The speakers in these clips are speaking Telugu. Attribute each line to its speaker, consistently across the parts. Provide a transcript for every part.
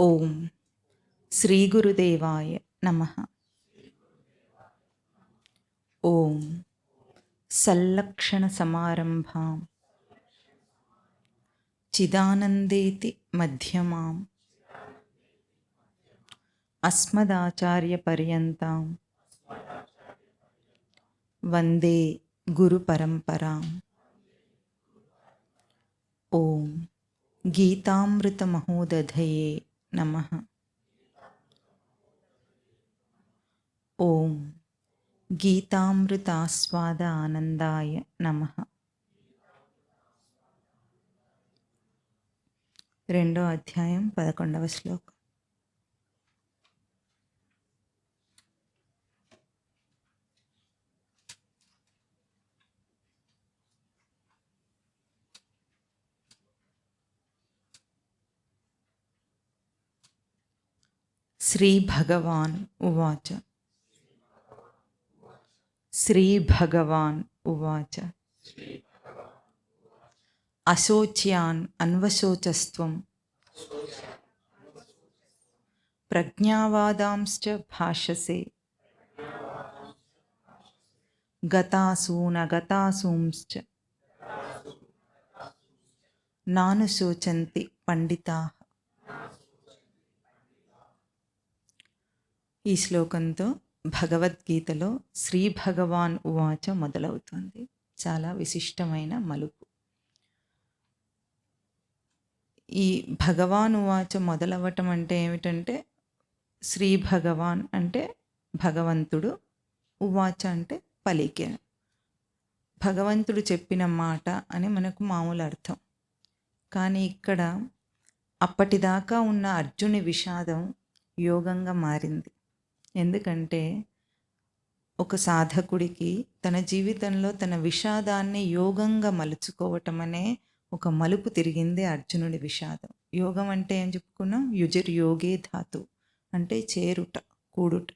Speaker 1: ఓం శ్రీ గురుదేవాయ నమః. ఓం సల్లక్షణ సమారంభాం చిదానందేతి మధ్యమాం అస్మదాచార్య పర్యంతాం వందే గురు పరంపరాం. ఓం గీతామృత మహోదధయే నమః. ఓం గీతామృతాస్వాద ఆనందాయ నమః. రెండో అధ్యాయం 11వ శ్లోకం. శ్రీ భగవాన్ ఉవాచ. శ్రీ భగవాన్ ఉవాచ అశోచ్యాన్ అన్వశోచస్త్వం ప్రజ్ఞావాదాంశ్చ భాషసే గతాసూనగతాసూంశ్చ నానుశోచంతి పండితాః. ఈ శ్లోకంతో భగవద్గీతలో శ్రీ భగవాన్ ఉవాచ మొదలవుతుంది. చాలా విశిష్టమైన మలుపు. ఈ భగవాన్ ఉవాచ మొదలవ్వటం అంటే ఏమిటంటే, శ్రీ భగవాన్ అంటే భగవంతుడు, ఉవాచ అంటే పలికే, భగవంతుడు చెప్పిన మాట అని మనకు మామూలు అర్థం. కానీ ఇక్కడ అప్పటిదాకా ఉన్న అర్జుని విషాదం యోగంగా మారింది. ఎందుకంటే ఒక సాధకుడికి తన జీవితంలో తన విషాదాన్ని యోగంగా మలుచుకోవటం అనే ఒక మలుపు తిరిగింది అర్జునుడి విషాదం. యోగం అంటే ఏం చెప్పుకున్నాం? యుజిర్ యోగే ధాతు అంటే చేరుట, కూడుట.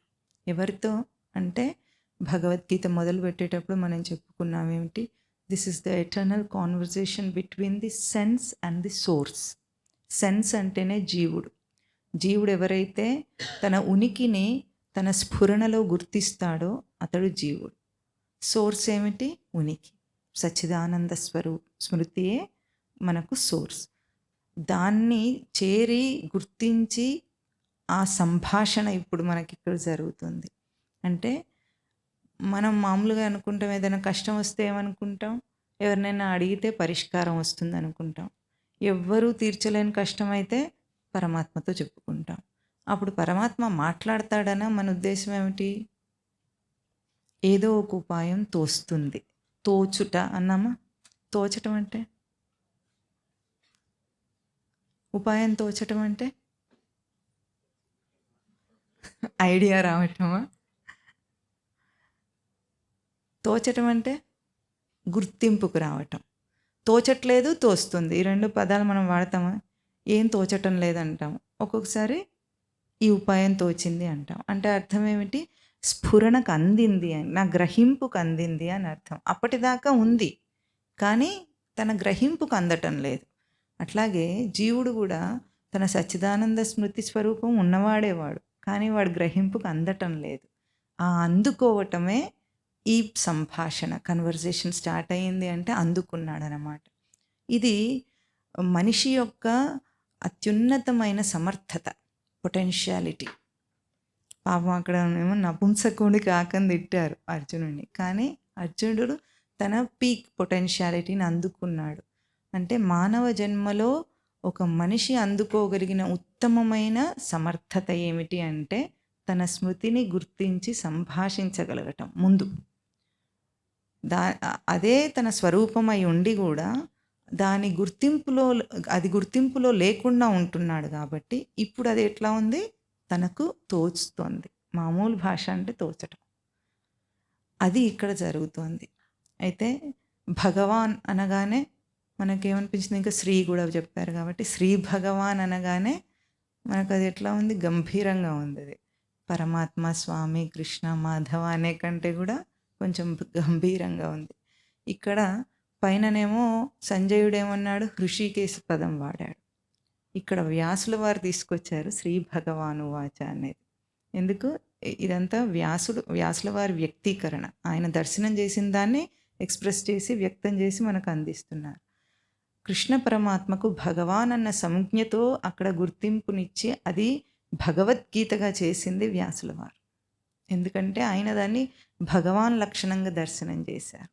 Speaker 1: ఎవరితో అంటే భగవద్గీత మొదలు పెట్టేటప్పుడు మనం చెప్పుకున్నాం ఏమిటి? This is the eternal conversation between the sense and the source. Sense అంటేనే జీవుడు. జీవుడు ఎవరైతే తన ఉనికిని తన స్ఫురణలో గుర్తిస్తాడో అతడు జీవుడు. సోర్స్ ఏమిటి? ఉనికి. సచ్చిదానంద స్మృతియే మనకు సోర్స్. దాన్ని చేరి గుర్తించి ఆ సంభాషణ ఇప్పుడు మనకి ఇక్కడ జరుగుతుంది. అంటే మనం మామూలుగా అనుకుంటాం, ఏదైనా కష్టం వస్తే ఏమనుకుంటాం? ఎవరినైనా అడిగితే పరిష్కారం వస్తుంది అనుకుంటాం. ఎవ్వరూ తీర్చలేని కష్టం అయితే పరమాత్మతో చెప్పుకుంటాం. అప్పుడు పరమాత్మ మాట్లాడతాడన మన ఉద్దేశం ఏమిటి? ఏదో ఒక ఉపాయం తోస్తుంది. తోచుట అన్నామా? తోచటం అంటే, ఉపాయం తోచటం అంటే ఐడియా రావటమా? తోచటం అంటే గుర్తింపుకు రావటం. తోచట్లేదు, తోస్తుంది, ఈ రెండు పదాలు మనం వాడతామా? ఏం తోచటం లేదంటాం. ఒక్కొక్కసారి ఈ ఉపాయం తోచింది అంటాం. అంటే అర్థం ఏమిటి? స్ఫురణకు అందింది అని, నా గ్రహింపుకు అందింది అని అర్థం. అప్పటిదాకా ఉంది కానీ తన గ్రహింపుకు అందటం లేదు. అట్లాగే జీవుడు కూడా తన సచ్చిదానంద స్మృతి స్వరూపం ఉన్నవాడేవాడు, కానీ వాడు గ్రహింపుకు అందటం లేదు. ఆ అందుకోవటమే ఈ సంభాషణ, కన్వర్జేషన్ స్టార్ట్ అయ్యింది అంటే అందుకున్నాడనమాట. ఇది మనిషి యొక్క అత్యున్నతమైన సమర్థత, పొటెన్షియాలిటీ. పాపం అక్కడ ఏమో నపుంసకుడికి ఆకని తిట్టారు అర్జునుడిని, కానీ అర్జునుడు తన పీక్ పొటెన్షియాలిటీని అందుకున్నాడు. అంటే మానవ జన్మలో ఒక మనిషి అందుకోగలిగిన ఉత్తమమైన సమర్థత ఏమిటి అంటే తన స్మృతిని గుర్తించి సంభాషించగలగటం. ముందు అదే తన స్వరూపమై ఉండి కూడా దాని గుర్తింపులో లేకుండా ఉంటున్నాడు. కాబట్టి ఇప్పుడు అది ఎట్లా ఉంది? తనకు తోచుతోంది. మామూలు భాష అంటే తోచటం. అది ఇక్కడ జరుగుతోంది. అయితే భగవాన్ అనగానే మనకేమనిపించింది? ఇంకా శ్రీ కూడా చెప్పారు కాబట్టి శ్రీ భగవాన్ అనగానే మనకు అది ఎట్లా ఉంది? గంభీరంగా ఉంది. అది పరమాత్మ, స్వామి, కృష్ణ, మాధవ అనే కంటే కూడా కొంచెం గంభీరంగా ఉంది. ఇక్కడ పైననేమో సంజయుడు ఏమన్నాడు? హృషికేశ పదం వాడాడు. ఇక్కడ వ్యాసుల వారు తీసుకొచ్చారు శ్రీ భగవానువాచ అనేది. ఎందుకు? ఇదంతా వ్యాసుల వారి వ్యక్తీకరణ. ఆయన దర్శనం చేసిన దాన్ని ఎక్స్‌ప్రెస్ చేసి, వ్యక్తం చేసి మనకు అందిస్తున్నారు. కృష్ణ పరమాత్మకు భగవాన్ అన్న సంజ్ఞతో అక్కడ గుర్తింపునిచ్చి అది భగవద్గీతగా చేసింది వ్యాసుల వారు. ఎందుకంటే ఆయన దాన్ని భగవాన్ లక్షణంగా దర్శనం చేశారు.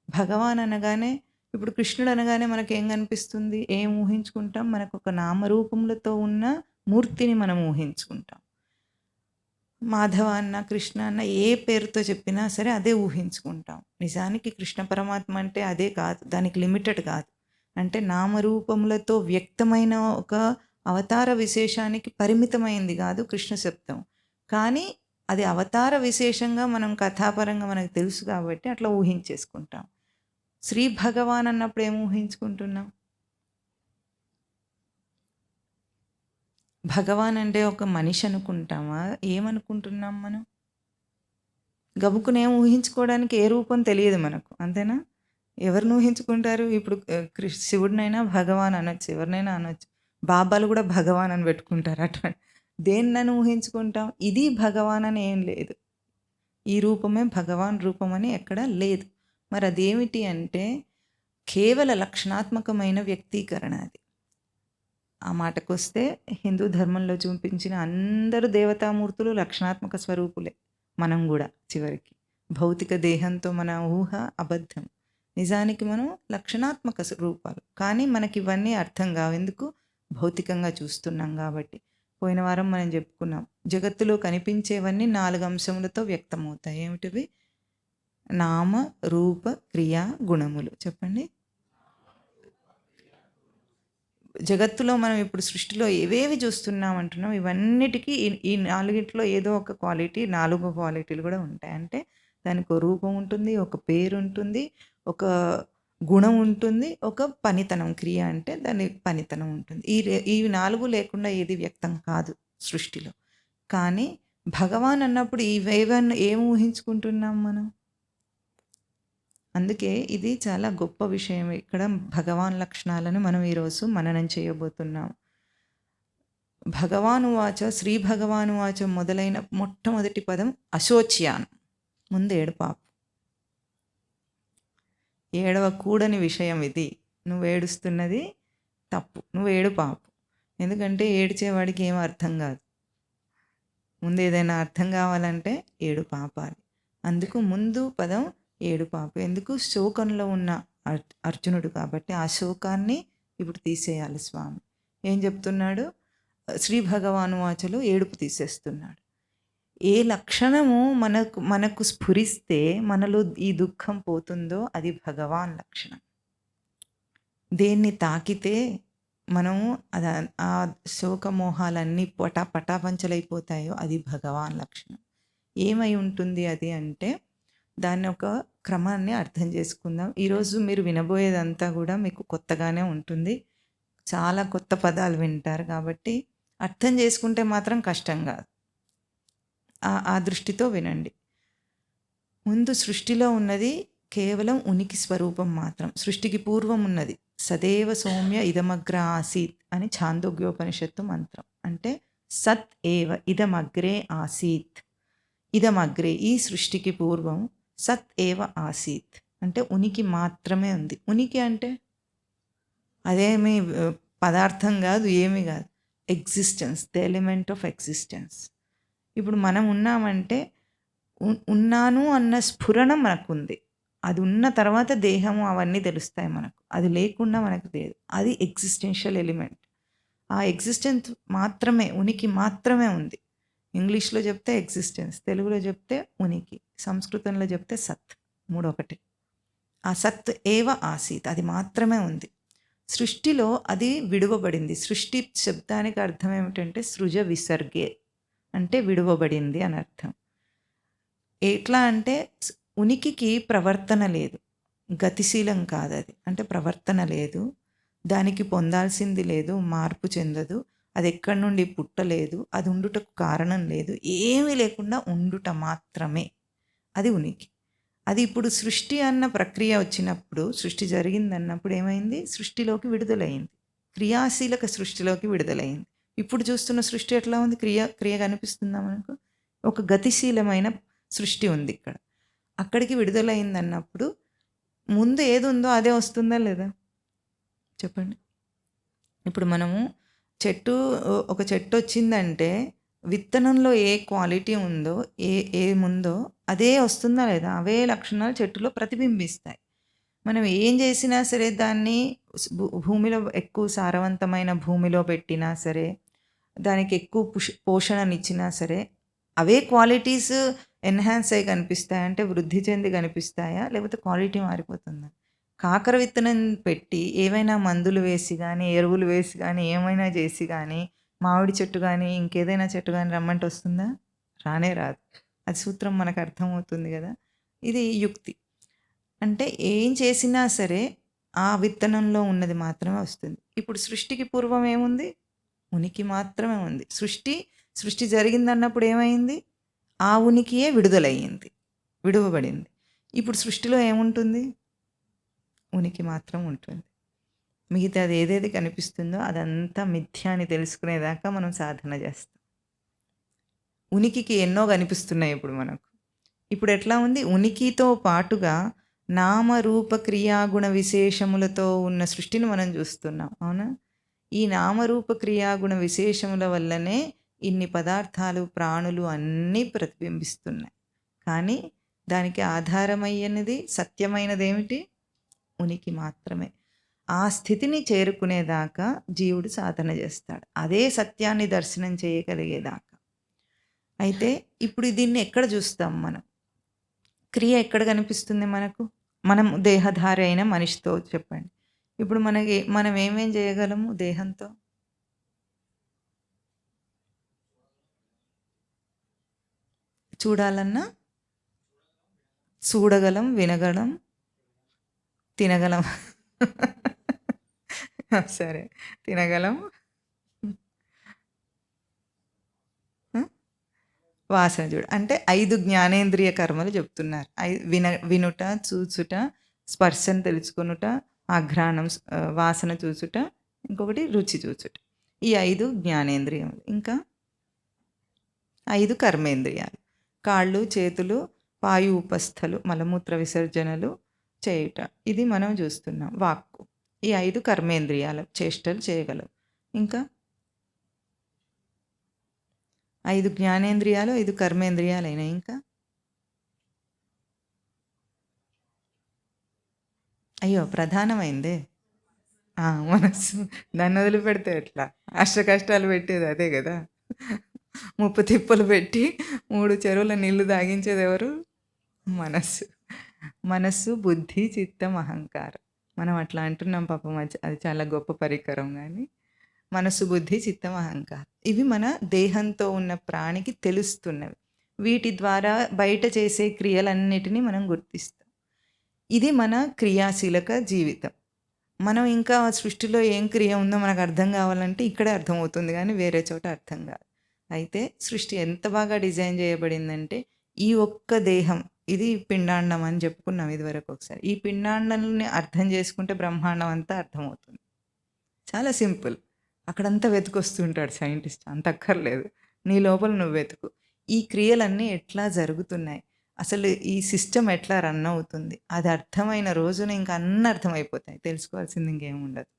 Speaker 1: భగవాన్ అనగానే, ఇప్పుడు కృష్ణుడు అనగానే మనకేం కనిపిస్తుంది? ఏం ఊహించుకుంటాం? మనకు ఒక నామరూపములతో ఉన్న మూర్తిని మనం ఊహించుకుంటాం. మాధవ అన్న, కృష్ణ అన్న ఏ పేరుతో చెప్పినా సరే అదే ఊహించుకుంటాం. నిజానికి కృష్ణ పరమాత్మ అంటే అదే కాదు, దానికి లిమిటెడ్ కాదు. అంటే నామరూపములతో వ్యక్తమైన ఒక అవతార విశేషానికి పరిమితమైంది కాదు కృష్ణ శబ్దం. కానీ అది అవతార విశేషంగా మనం కథాపరంగా మనకు తెలుసు కాబట్టి అట్లా ఊహించేసుకుంటాం. శ్రీ భగవాన్ అన్నప్పుడు ఏం ఊహించుకుంటున్నాం? భగవాన్ అంటే ఒక మనిషి అనుకుంటామా? ఏమనుకుంటున్నాం మనం? గబుక్కున ఏం ఊహించుకోవడానికి ఏ రూపం తెలియదు మనకు, అంతేనా? ఎవరిని ఊహించుకుంటారు? ఇప్పుడు శివుడినైనా భగవాన్ అనొచ్చు, ఎవరినైనా అనొచ్చు. బాబాలు కూడా భగవాన్ అని పెట్టుకుంటారు. అట్లా దేన్నని ఊహించుకుంటాం? ఇది భగవాన్ అని ఏం లేదు. ఈ రూపమే భగవాన్ రూపం అని ఎక్కడ లేదు. మరి అదేమిటి అంటే కేవల లక్షణాత్మకమైన వ్యక్తీకరణ అది. ఆ మాటకొస్తే హిందూ ధర్మంలో చూపించిన అందరు దేవతామూర్తులు లక్షణాత్మక స్వరూపులే. మనం కూడా చివరికి భౌతిక దేహంతో మన ఊహ అబద్ధం. నిజానికి మనం లక్షణాత్మక రూపాలు. కానీ మనకి ఇవన్నీ అర్థం కావు. ఎందుకు? భౌతికంగా చూస్తున్నాం కాబట్టి. పోయిన వారం మనం చెప్పుకున్నాం, జగత్తులో కనిపించేవన్నీ 4 అంశములతో వ్యక్తమవుతాయి. ఏమిటివి? నామ, రూప, క్రియా, గుణములు. చెప్పండి. జగత్తులో మనం ఇప్పుడు సృష్టిలో ఏవేవి చూస్తున్నాం అంటున్నాం, ఇవన్నిటికీ ఈ 4గిట్లో ఏదో ఒక క్వాలిటీ, 4 క్వాలిటీలు కూడా ఉంటాయి. అంటే దానికి ఒక రూపం ఉంటుంది, ఒక పేరు ఉంటుంది, ఒక గుణం ఉంటుంది, ఒక పనితనం. క్రియ అంటే దాని పనితనం ఉంటుంది. ఈ 4 లేకుండా ఏది వ్యక్తం కాదు సృష్టిలో. కానీ భగవాన్ అన్నప్పుడు ఇవేవన్నీ ఏం ఊహించుకుంటున్నాం మనం? అందుకే ఇది చాలా గొప్ప విషయం. ఇక్కడ భగవాన్ లక్షణాలను మనం ఈరోజు మననం చేయబోతున్నాం. భగవానువాచ, శ్రీ భగవానువాచ మొదలైన మొట్టమొదటి పదం అశోచ్యాన్. ముందు ఏడుపాపు. ఏడవకూడని విషయం ఇది. నువ్వు ఏడుస్తున్నది తప్పు. నువ్వు ఏడుపాపు. ఎందుకంటే ఏడ్చేవాడికి ఏం అర్థం కాదు. ముందు ఏదైనా అర్థం కావాలంటే ఏడుపాపాలి. అందుకు ముందు పదం ఏడుపాపు. ఎందుకు? శోకంలో ఉన్న అర్జునుడు కాబట్టి ఆ శోకాన్ని ఇప్పుడు తీసేయాలి స్వామి. ఏం చెప్తున్నాడు? శ్రీ భగవాను వాచలో ఏడుపు తీసేస్తున్నాడు. ఏ లక్షణము మనకు స్ఫురిస్తే మనలో ఈ దుఃఖం పోతుందో అది భగవాన్ లక్షణం. దేన్ని తాకితే మనము ఆ శోకమోహాలన్నీ పటాపంచలైపోతాయో అది భగవాన్ లక్షణం. ఏమై ఉంటుంది అది అంటే దాన్ని ఒక క్రమాన్ని అర్థం చేసుకుందాం. ఈరోజు మీరు వినబోయేదంతా కూడా మీకు కొత్తగానే ఉంటుంది. చాలా కొత్త పదాలు వింటారు కాబట్టి అర్థం చేసుకుంటే మాత్రం కష్టం కాదు. ఆ దృష్టితో వినండి. ముందు సృష్టిలో ఉన్నది కేవలం ఉనికి స్వరూపం మాత్రం. సృష్టికి పూర్వం ఉన్నది సదేవ సౌమ్య ఇదమగ్ర ఆసీత్ అని ఛాందోగ్యోపనిషత్తు మంత్రం. అంటే సత్ ఏవ ఇదమగ్రే ఆసీత్. ఇదమగ్రే ఈ సృష్టికి పూర్వం సత్ ఏవ ఆసీత్ అంటే ఉనికి మాత్రమే ఉంది. ఉనికి అంటే అదేమి పదార్థం కాదు, ఏమీ కాదు. Existence, the element of existence. ఇప్పుడు మనం ఉన్నామంటే ఉన్నాను అన్న స్ఫురణ మనకుంది. అది ఉన్న తర్వాత దేహము అవన్నీ తెలుస్తాయి మనకు. అది లేకుండా మనకు లేదు. అది ఎగ్జిస్టెన్షియల్ ఎలిమెంట్. ఆ ఎగ్జిస్టెన్స్ మాత్రమే, ఉనికి మాత్రమే ఉంది. ఇంగ్లీష్లో చెప్తే ఎగ్జిస్టెన్స్, తెలుగులో చెప్తే ఉనికి, సంస్కృతంలో చెప్తే సత్. 3 ఒకటే. ఆ సత్ ఏవ ఆసీత్, అది మాత్రమే ఉంది. సృష్టిలో అది విడువబడింది. సృష్టి శబ్దానికి అర్థం ఏమిటంటే సృజ విసర్గే అంటే విడువబడింది అని అర్థం. ఎట్లా అంటే ఉనికికి ప్రవర్తన లేదు, గతిశీలం కాదు అది. అంటే ప్రవర్తన లేదు, దానికి పొందాల్సింది లేదు, మార్పు చెందదు, అది ఎక్కడి నుండి పుట్టలేదు, అది ఉండుటకు కారణం లేదు, ఏమీ లేకుండా ఉండుట మాత్రమే అది ఉనికి. అది ఇప్పుడు సృష్టి అన్న ప్రక్రియ వచ్చినప్పుడు, సృష్టి జరిగిందన్నప్పుడు ఏమైంది? సృష్టిలోకి విడుదలైంది. క్రియాశీలక సృష్టిలోకి విడుదలైంది. ఇప్పుడు చూస్తున్న సృష్టి ఎట్లా ఉంది? క్రియ కనిపిస్తుందా మనకు? ఒక గతిశీలమైన సృష్టి ఉంది ఇక్కడ. అక్కడికి విడుదలైందన్నప్పుడు ముందు ఏది ఉందో అదే వస్తుందా లేదా? చెప్పండి. ఇప్పుడు మనము ఒక చెట్టు వచ్చిందంటే విత్తనంలో ఏ క్వాలిటీ ఉందో, ఏముందో అదే వస్తుందా లేదా? అవే లక్షణాలు చెట్టులో ప్రతిబింబిస్తాయి. మనం ఏం చేసినా సరే దాన్ని భూమిలో ఎక్కువ సారవంతమైన భూమిలో పెట్టినా సరే, దానికి ఎక్కువ పోషణనిచ్చినా సరే, అవే క్వాలిటీస్ ఎన్హాన్స్ అయ్యి కనిపిస్తాయా? అంటే వృద్ధి చెంది కనిపిస్తాయా? లేకపోతే క్వాలిటీ మారిపోతుందా? కాకర విత్తనం పెట్టి ఏవైనా మందులు వేసి గానీ, ఎరువులు వేసి గానీ, ఏమైనా చేసి గానీ, మామిడి చెట్టు గానీ, ఇంకేదైనా చెట్టు గానీ రమ్మంటే వస్తుందా? రానే రాదు. అది సూత్రం మనకు అర్థమవుతుంది గదా! ఇది యుక్తి. అంటే ఏం చేసినా సరే ఆ విత్తనంలో ఉన్నది మాత్రమే వస్తుంది. ఇప్పుడు సృష్టికి పూర్వం ఏముంది? ఉనికి మాత్రమే ఉంది. సృష్టి జరిగిందన్నప్పుడు ఏమైంది? ఆ ఉనికియే విడువబడింది. ఇప్పుడు సృష్టిలో ఏముంటుంది? ఉనికి మాత్రం ఉంటుంది. మిగతాది ఏదేది కనిపిస్తుందో అదంతా మిథ్య అని తెలుసుకునేదాకా మనం సాధన చేస్తాం. ఉనికికి ఎన్నో కనిపిస్తున్నాయి ఇప్పుడు మనకు. ఇప్పుడు ఎట్లా ఉంది? ఉనికితో పాటుగా నామరూప క్రియాగుణ విశేషములతో ఉన్న సృష్టిని మనం చూస్తున్నాం. అవునా? ఈ నామరూప క్రియాగుణ విశేషముల వల్లనే ఇన్ని పదార్థాలు, ప్రాణులు అన్నీ ప్రతిబింబిస్తున్నాయి. కానీ దానికి ఆధారమయ్యనిది, సత్యమైనది ఏమిటి? ఉనికి మాత్రమే. ఆ స్థితిని చేరుకునేదాకా జీవుడు సాధన చేస్తాడు. అదే సత్యాన్ని దర్శనం చేయగలిగేదాకా. అయితే ఇప్పుడు దీన్ని ఎక్కడ చూస్తాం మనం? క్రియ ఎక్కడ కనిపిస్తుంది మనకు? మనం దేహధారి అయిన మనిషితో చెప్పండి. ఇప్పుడు మనం ఏమేం చేయగలము దేహంతో? చూడాలన్నా చూడగలం, వినగలం, తినగలం. సరే, తినగలం, వాసన చూడ అంటే 5 జ్ఞానేంద్రియ కర్మలు చెప్తున్నారు. వినుట, చూచుట, స్పర్శను తెలుసుకొనుట, ఆఘ్రాణం, వాసన చూచుట, ఇంకొకటి రుచి చూచుట. ఈ 5 జ్ఞానేంద్రియములు. ఇంకా 5 కర్మేంద్రియాలు. కాళ్ళు, చేతులు, వాయు ఉపస్థలు, మలమూత్ర విసర్జనలు చేయుట. ఇది మనం చూస్తున్నాం. వాక్కు. ఈ 5 కర్మేంద్రియాలు చేష్టలు చేయగలవు. ఇంకా 5 జ్ఞానేంద్రియాలు, 5 కర్మేంద్రియాలైనా ఇంకా? అయ్యో! ప్రధానమైందే. మనస్సు. దాన్ని వదిలిపెడితే ఎట్లా? అష్ట కష్టాలు పెట్టేది అదే గదా! ముప్పు తిప్పలు పెట్టి 3 చెరువుల నీళ్లు తాగించేది ఎవరు? మనస్సు. మనస్సు, బుద్ధి, చిత్తం, అహంకారం. మనం అట్లా అంటున్నాం పాపం. అది చాలా గొప్ప పరికరం గానీ, మనస్సు, బుద్ధి, చిత్తం, అహంకారం. ఇవి మన దేహంతో ఉన్న ప్రాణికి తెలుస్తున్నవి. వీటి ద్వారా బయట చేసే క్రియలన్నిటినీ మనం గుర్తిస్తాం. ఇది మన క్రియాశీలక జీవితం. మనం ఇంకా సృష్టిలో ఏం క్రియ ఉందో మనకు అర్థం కావాలంటే ఇక్కడే అర్థమవుతుంది కానీ వేరే చోట అర్థం కాదు. అయితే సృష్టి ఎంత బాగా డిజైన్ చేయబడిందంటే ఈ ఒక్క దేహం, ఇది పిండాండం అని చెప్పుకున్నాం ఇదివరకు ఒకసారి. ఈ పిండాండాన్ని అర్థం చేసుకుంటే బ్రహ్మాండం అంతా అర్థమవుతుంది. చాలా సింపుల్. అక్కడంతా వెతుకొస్తుంటాడు సైంటిస్ట్. అంత అక్కర్లేదు. నీ లోపల నువ్వు వెతుకు. ఈ క్రియలన్నీ ఎట్లా జరుగుతున్నాయి, అసలు ఈ సిస్టమ్ ఎట్లా రన్ అవుతుంది, అది అర్థమైన రోజున ఇంకా అన్నీ అర్థమైపోతాయి. తెలుసుకోవాల్సింది ఇంకేముండదు.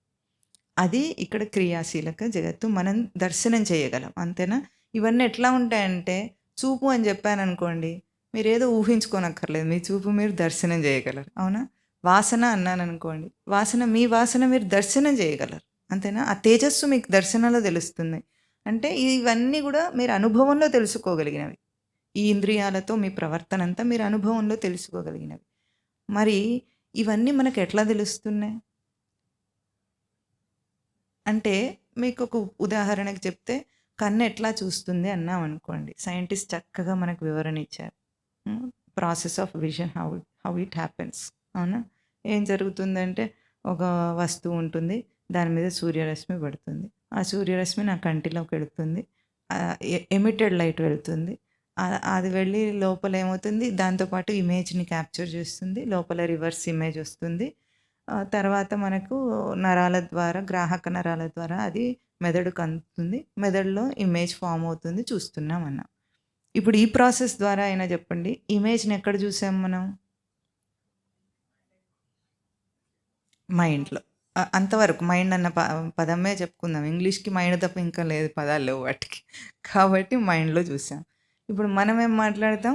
Speaker 1: అది ఇక్కడ క్రియాశీలక జగత్తు. మనం దర్శనం చేయగలం. అంతేనా? ఇవన్నీ ఎట్లా ఉంటాయంటే, చూపు అని చెప్పాననుకోండి, మీరేదో ఊహించుకోనక్కర్లేదు. మీ చూపు మీరు దర్శనం చేయగలరు. అవునా? వాసన అన్నాననుకోండి, మీ వాసన మీరు దర్శనం చేయగలరు. అంతేనా? ఆ తేజస్సు మీకు దర్శనంలో తెలుస్తుంది. అంటే ఇవన్నీ కూడా మీరు అనుభవంలో తెలుసుకోగలిగినవి. ఈ ఇంద్రియాలతో మీ ప్రవర్తన అంతా మీరు అనుభవంలో తెలుసుకోగలిగినవి. మరి ఇవన్నీ మనకు ఎట్లా తెలుస్తున్నాయి అంటే, మీకు ఒక ఉదాహరణకు చెప్తే, కన్ను ఎట్లా చూస్తుంది అన్నాం అనుకోండి. సైంటిస్ట్ చక్కగా మనకు వివరణ ఇచ్చారు. Process of vision, how it happens. అవునా? ఏం జరుగుతుందంటే, ఒక వస్తువు ఉంటుంది, దాని మీద సూర్యరశ్మి పడుతుంది. ఆ సూర్యరశ్మి నా కంటిలోకి వెళుతుంది. ఎమిటెడ్ లైట్ వెళ్తుంది. అది వెళ్ళి లోపల ఏమవుతుంది, దాంతోపాటు ఇమేజ్ని క్యాప్చర్ చేస్తుంది. లోపల రివర్స్ ఇమేజ్ వస్తుంది. తర్వాత మనకు నరాల ద్వారా, గ్రాహక నరాల ద్వారా అది మెదడుకు అందుతుంది. మెదడులో ఇమేజ్ ఫామ్ అవుతుంది, చూస్తున్నాం అన్నాం. ఇప్పుడు ఈ ప్రాసెస్ ద్వారా అయినా చెప్పండి, ఇమేజ్‌ని ఎక్కడ చూసాం మనం? మైండ్‌లో. అంతవరకు మైండ్ అన్న పదమే చెప్పుకుందాం. ఇంగ్లీష్‌కి మైండ్ తప్ప ఇంకా లేదు, పదాలు లేవు వాటికి. కాబట్టి మైండ్‌లో చూసాం. ఇప్పుడు మనం ఏం మాట్లాడతాం?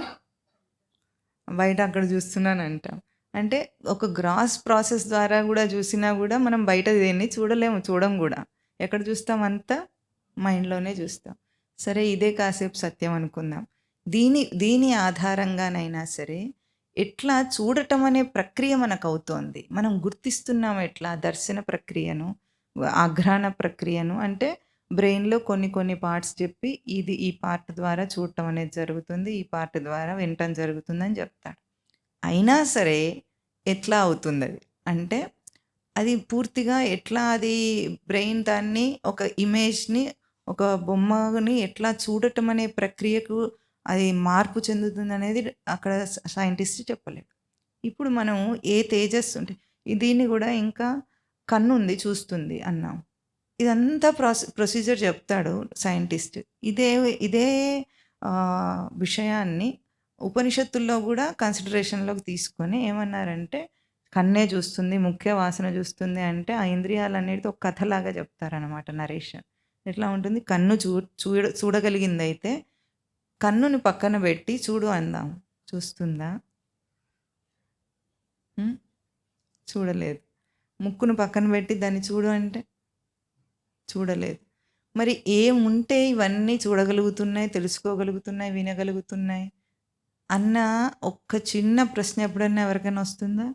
Speaker 1: బయట అక్కడ చూస్తున్నానంటాం. అంటే ఒక గ్రాస్ ప్రాసెస్ ద్వారా గూడా చూసినా గూడా మనం బయట దేన్ని చూడలేము, చూడం గూడా. ఎక్కడ చూస్తాం? అంతా మైండ్‌లోనే చూస్తాం. సరే, ఇదే కాసేపు సత్యం అనుకుందాం. దీని ఆధారంగానైనా సరే ఎట్లా చూడటం అనే ప్రక్రియ మనకవుతోంది. మనం గుర్తిస్తున్నాం ఎట్లా దర్శన ప్రక్రియను, ఆఘ్రాణ ప్రక్రియను. అంటే బ్రెయిన్‌లో కొన్ని పార్ట్స్ చెప్పి ఈ పార్ట్ ద్వారా చూడటం అనేది జరుగుతుంది, ఈ పార్ట్ ద్వారా వినటం జరుగుతుందని చెప్తాడు. అయినా సరే ఎట్లా అవుతుందది? అంటే అది పూర్తిగా ఎట్లా అది బ్రెయిన్ దాన్ని ఒక ఇమేజ్‌ని, ఒక బొమ్మని ఎట్లా చూడటం అనే ప్రక్రియకు అది మార్పు చెందుతుందనేది అక్కడ సైంటిస్ట్ చెప్పలేడు. ఇప్పుడు మనం ఏ తేజస్సు ఉంటే దీన్ని గూడా ఇంకా కన్నుంది చూస్తుంది అన్నాం. ఇదంతా ప్రొసీజర్ చెప్తాడు సైంటిస్ట్. ఇదే విషయాన్ని ఉపనిషత్తుల్లో గూడా కన్సిడరేషన్‌లోకి తీసుకొని ఏమన్నారంటే, కన్నే చూస్తుంది, ముఖ్య వాసన చూస్తుంది అంటే, ఆ ఇంద్రియాలనేది ఒక కథలాగా చెప్తారనమాట నరేషన్. ఎట్లా ఉంటుంది? కన్ను చూడగలిగిందైతే, కన్నుని పక్కన పెట్టి చూడు అందాం. చూస్తుందా? చూడలేదు. ముక్కును పక్కన పెట్టి దాన్ని చూడు అంటే చూడలేదు. మరి ఏముంటే ఇవన్నీ చూడగలుగుతున్నాయి, తెలుసుకోగలుగుతున్నాయి, వినగలుగుతున్నాయి అన్న ఒక్క చిన్న ప్రశ్న ఎప్పుడన్నా ఎవరికైనా వస్తుందా?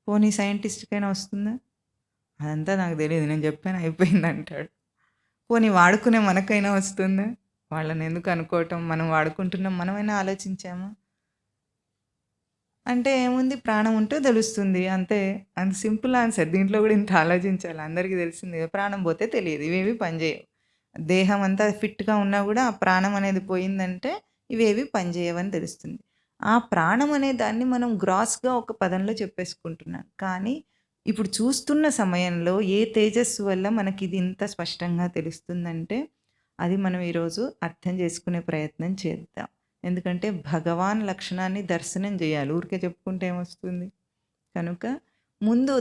Speaker 1: పోనీ సైంటిస్ట్‌కైనా వస్తుందా? అదంతా నాకు తెలీదు, నేను చెప్పాను అయిపోయిందంటాడు. పోనీ వాడుకునే మనకైనా వస్తుందా? వాళ్ళని ఎందుకు అనుకోవటం, మనం వాడుకుంటున్నాం, మనమైనా ఆలోచించామా? అంటే ఏముంది, ప్రాణం ఉంటే తెలుస్తుంది అంతే. అంత సింపుల్ ఆన్సర్. దీంట్లో కూడా ఇంత ఆలోచించాలి. అందరికీ తెలిసిందే, ప్రాణం పోతే తెలియదు, ఇవేవి పనిచేయవు. దేహం అంతా ఫిట్‌గా ఉన్నా కూడా ఆ ప్రాణం అనేది పోయిందంటే ఇవేవి పనిచేయవని తెలుస్తుంది. ఆ ప్రాణం అనే దాన్ని మనం గ్రాస్‌గా ఒక పదంలో చెప్పేసుకుంటున్నాం. కానీ ఇప్పుడు చూస్తున్న సమయంలో ఏ తేజస్సు వల్ల మనకిది ఇంత స్పష్టంగా తెలుస్తుందంటే, అది మనం ఈరోజు అర్థం చేసుకునే ప్రయత్నం చేద్దాం. ఎందుకంటే భగవాన్ లక్షణాన్ని దర్శనం చేయాలి. ఊరికే చెప్పుకుంటే ఏమొస్తుంది? కనుక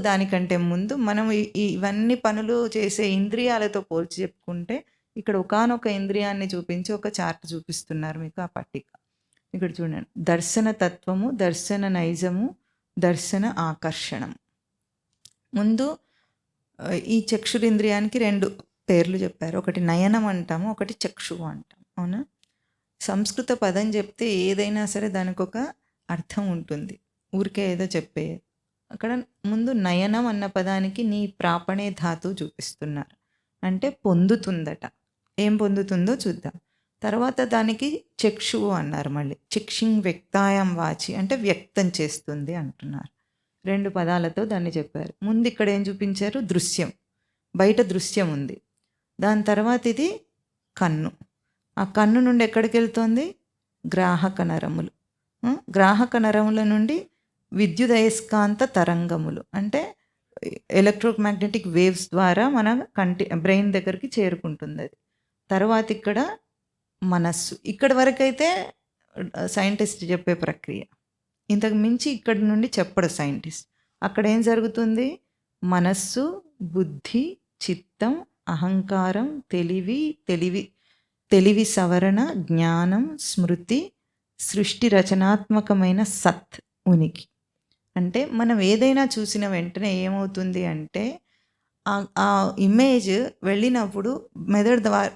Speaker 1: దానికంటే ముందు మనం ఇవన్నీ పనులు చేసే ఇంద్రియాలతో పోల్చి చెప్పుకుంటే, ఇక్కడ ఒకానొక ఇంద్రియాన్ని చూపించి ఒక చార్ట్ చూపిస్తున్నారు మీకు ఆ పట్టిక. ఇక్కడ చూడండి. దర్శన తత్వము, దర్శన నైజము, దర్శన ఆకర్షణం. ముందు ఈ చక్షురింద్రియానికి 2 పేర్లు చెప్పారు. ఒకటి నయనం అంటాము, ఒకటి చక్షువు అంటాం. అవునా? సంస్కృత పదం చెప్తే ఏదైనా సరే దానికొక అర్థం ఉంటుంది. ఊరికే ఏదో చెప్పేది. అక్కడ ముందు నయనం అన్న పదానికి నీ ప్రాపణే ధాతువు చూపిస్తున్నారు. అంటే పొందుతుందట. ఏం పొందుతుందో చూద్దాం. తర్వాత దానికి చక్షువు అన్నారు మళ్ళీ. చక్షింగ్ వ్యక్తాయం వాచి అంటే వ్యక్తం చేస్తుంది అంటున్నారు. 2 పదాలతో దాన్ని చెప్పారు. ముందు ఇక్కడ ఏం చూపించారు? దృశ్యం. బయట దృశ్యం ఉంది. దాని తర్వాత ఇది కన్ను. ఆ కన్ను నుండి ఎక్కడికి వెళ్తుంది? గ్రాహక నరములు. గ్రాహక నరముల నుండి విద్యుదయస్కాంత తరంగములు అంటే ఎలక్ట్రోమాగ్నెటిక్ వేవ్స్ ద్వారా మన బ్రెయిన్ దగ్గరికి చేరుకుంటుంది అది. తర్వాత ఇక్కడ మనస్సు. ఇక్కడి వరకైతే సైంటిస్ట్ చెప్పే ప్రక్రియ. ఇంతకు మించి ఇక్కడి నుండి చెప్పడు సైంటిస్ట్. అక్కడ ఏం జరుగుతుంది? మనస్సు, బుద్ధి, చిత్తం, అహంకారం, తెలివి సవరణ, జ్ఞానం, స్మృతి, సృష్టి రచనాత్మకమైన సత్ ఉనికి. అంటే మనం ఏదైనా చూసిన వెంటనే ఏమవుతుంది అంటే ఆ ఇమేజ్ వెళ్ళినప్పుడు